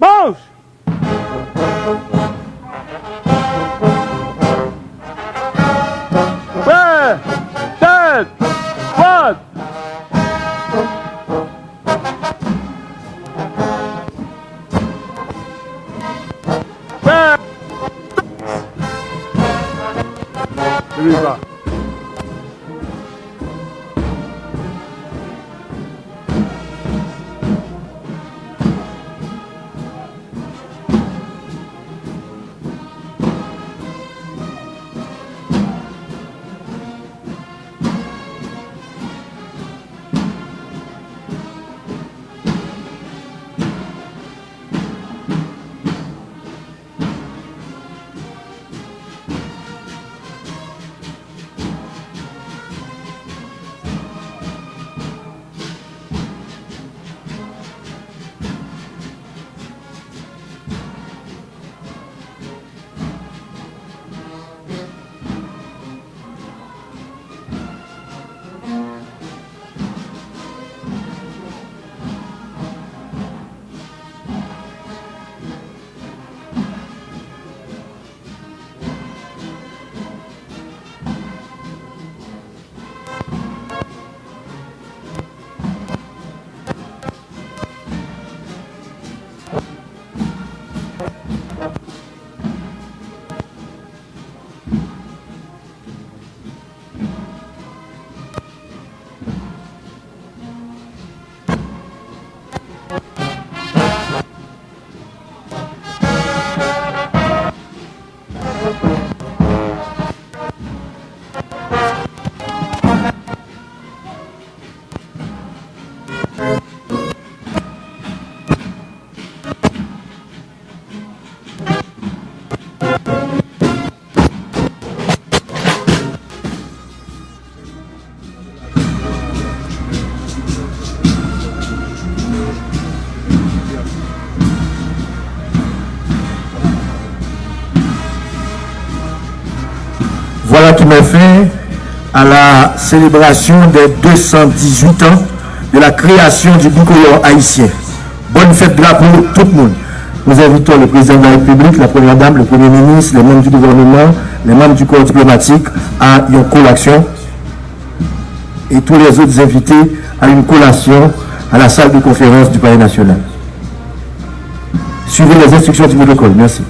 Marche. Prêt. Tête. Droite. Prêt. Ne lis pas. Voilà qui met fin à la célébration des 218 ans de la création du bicolore haïtien. Bonne fête de la pour tout le monde. Nous invitons le président de la République, la première dame, le premier ministre, les membres du gouvernement, les membres du corps diplomatique à une collation et tous les autres invités à une collation à la salle de conférence du Palais national. Suivez les instructions du protocole. Merci.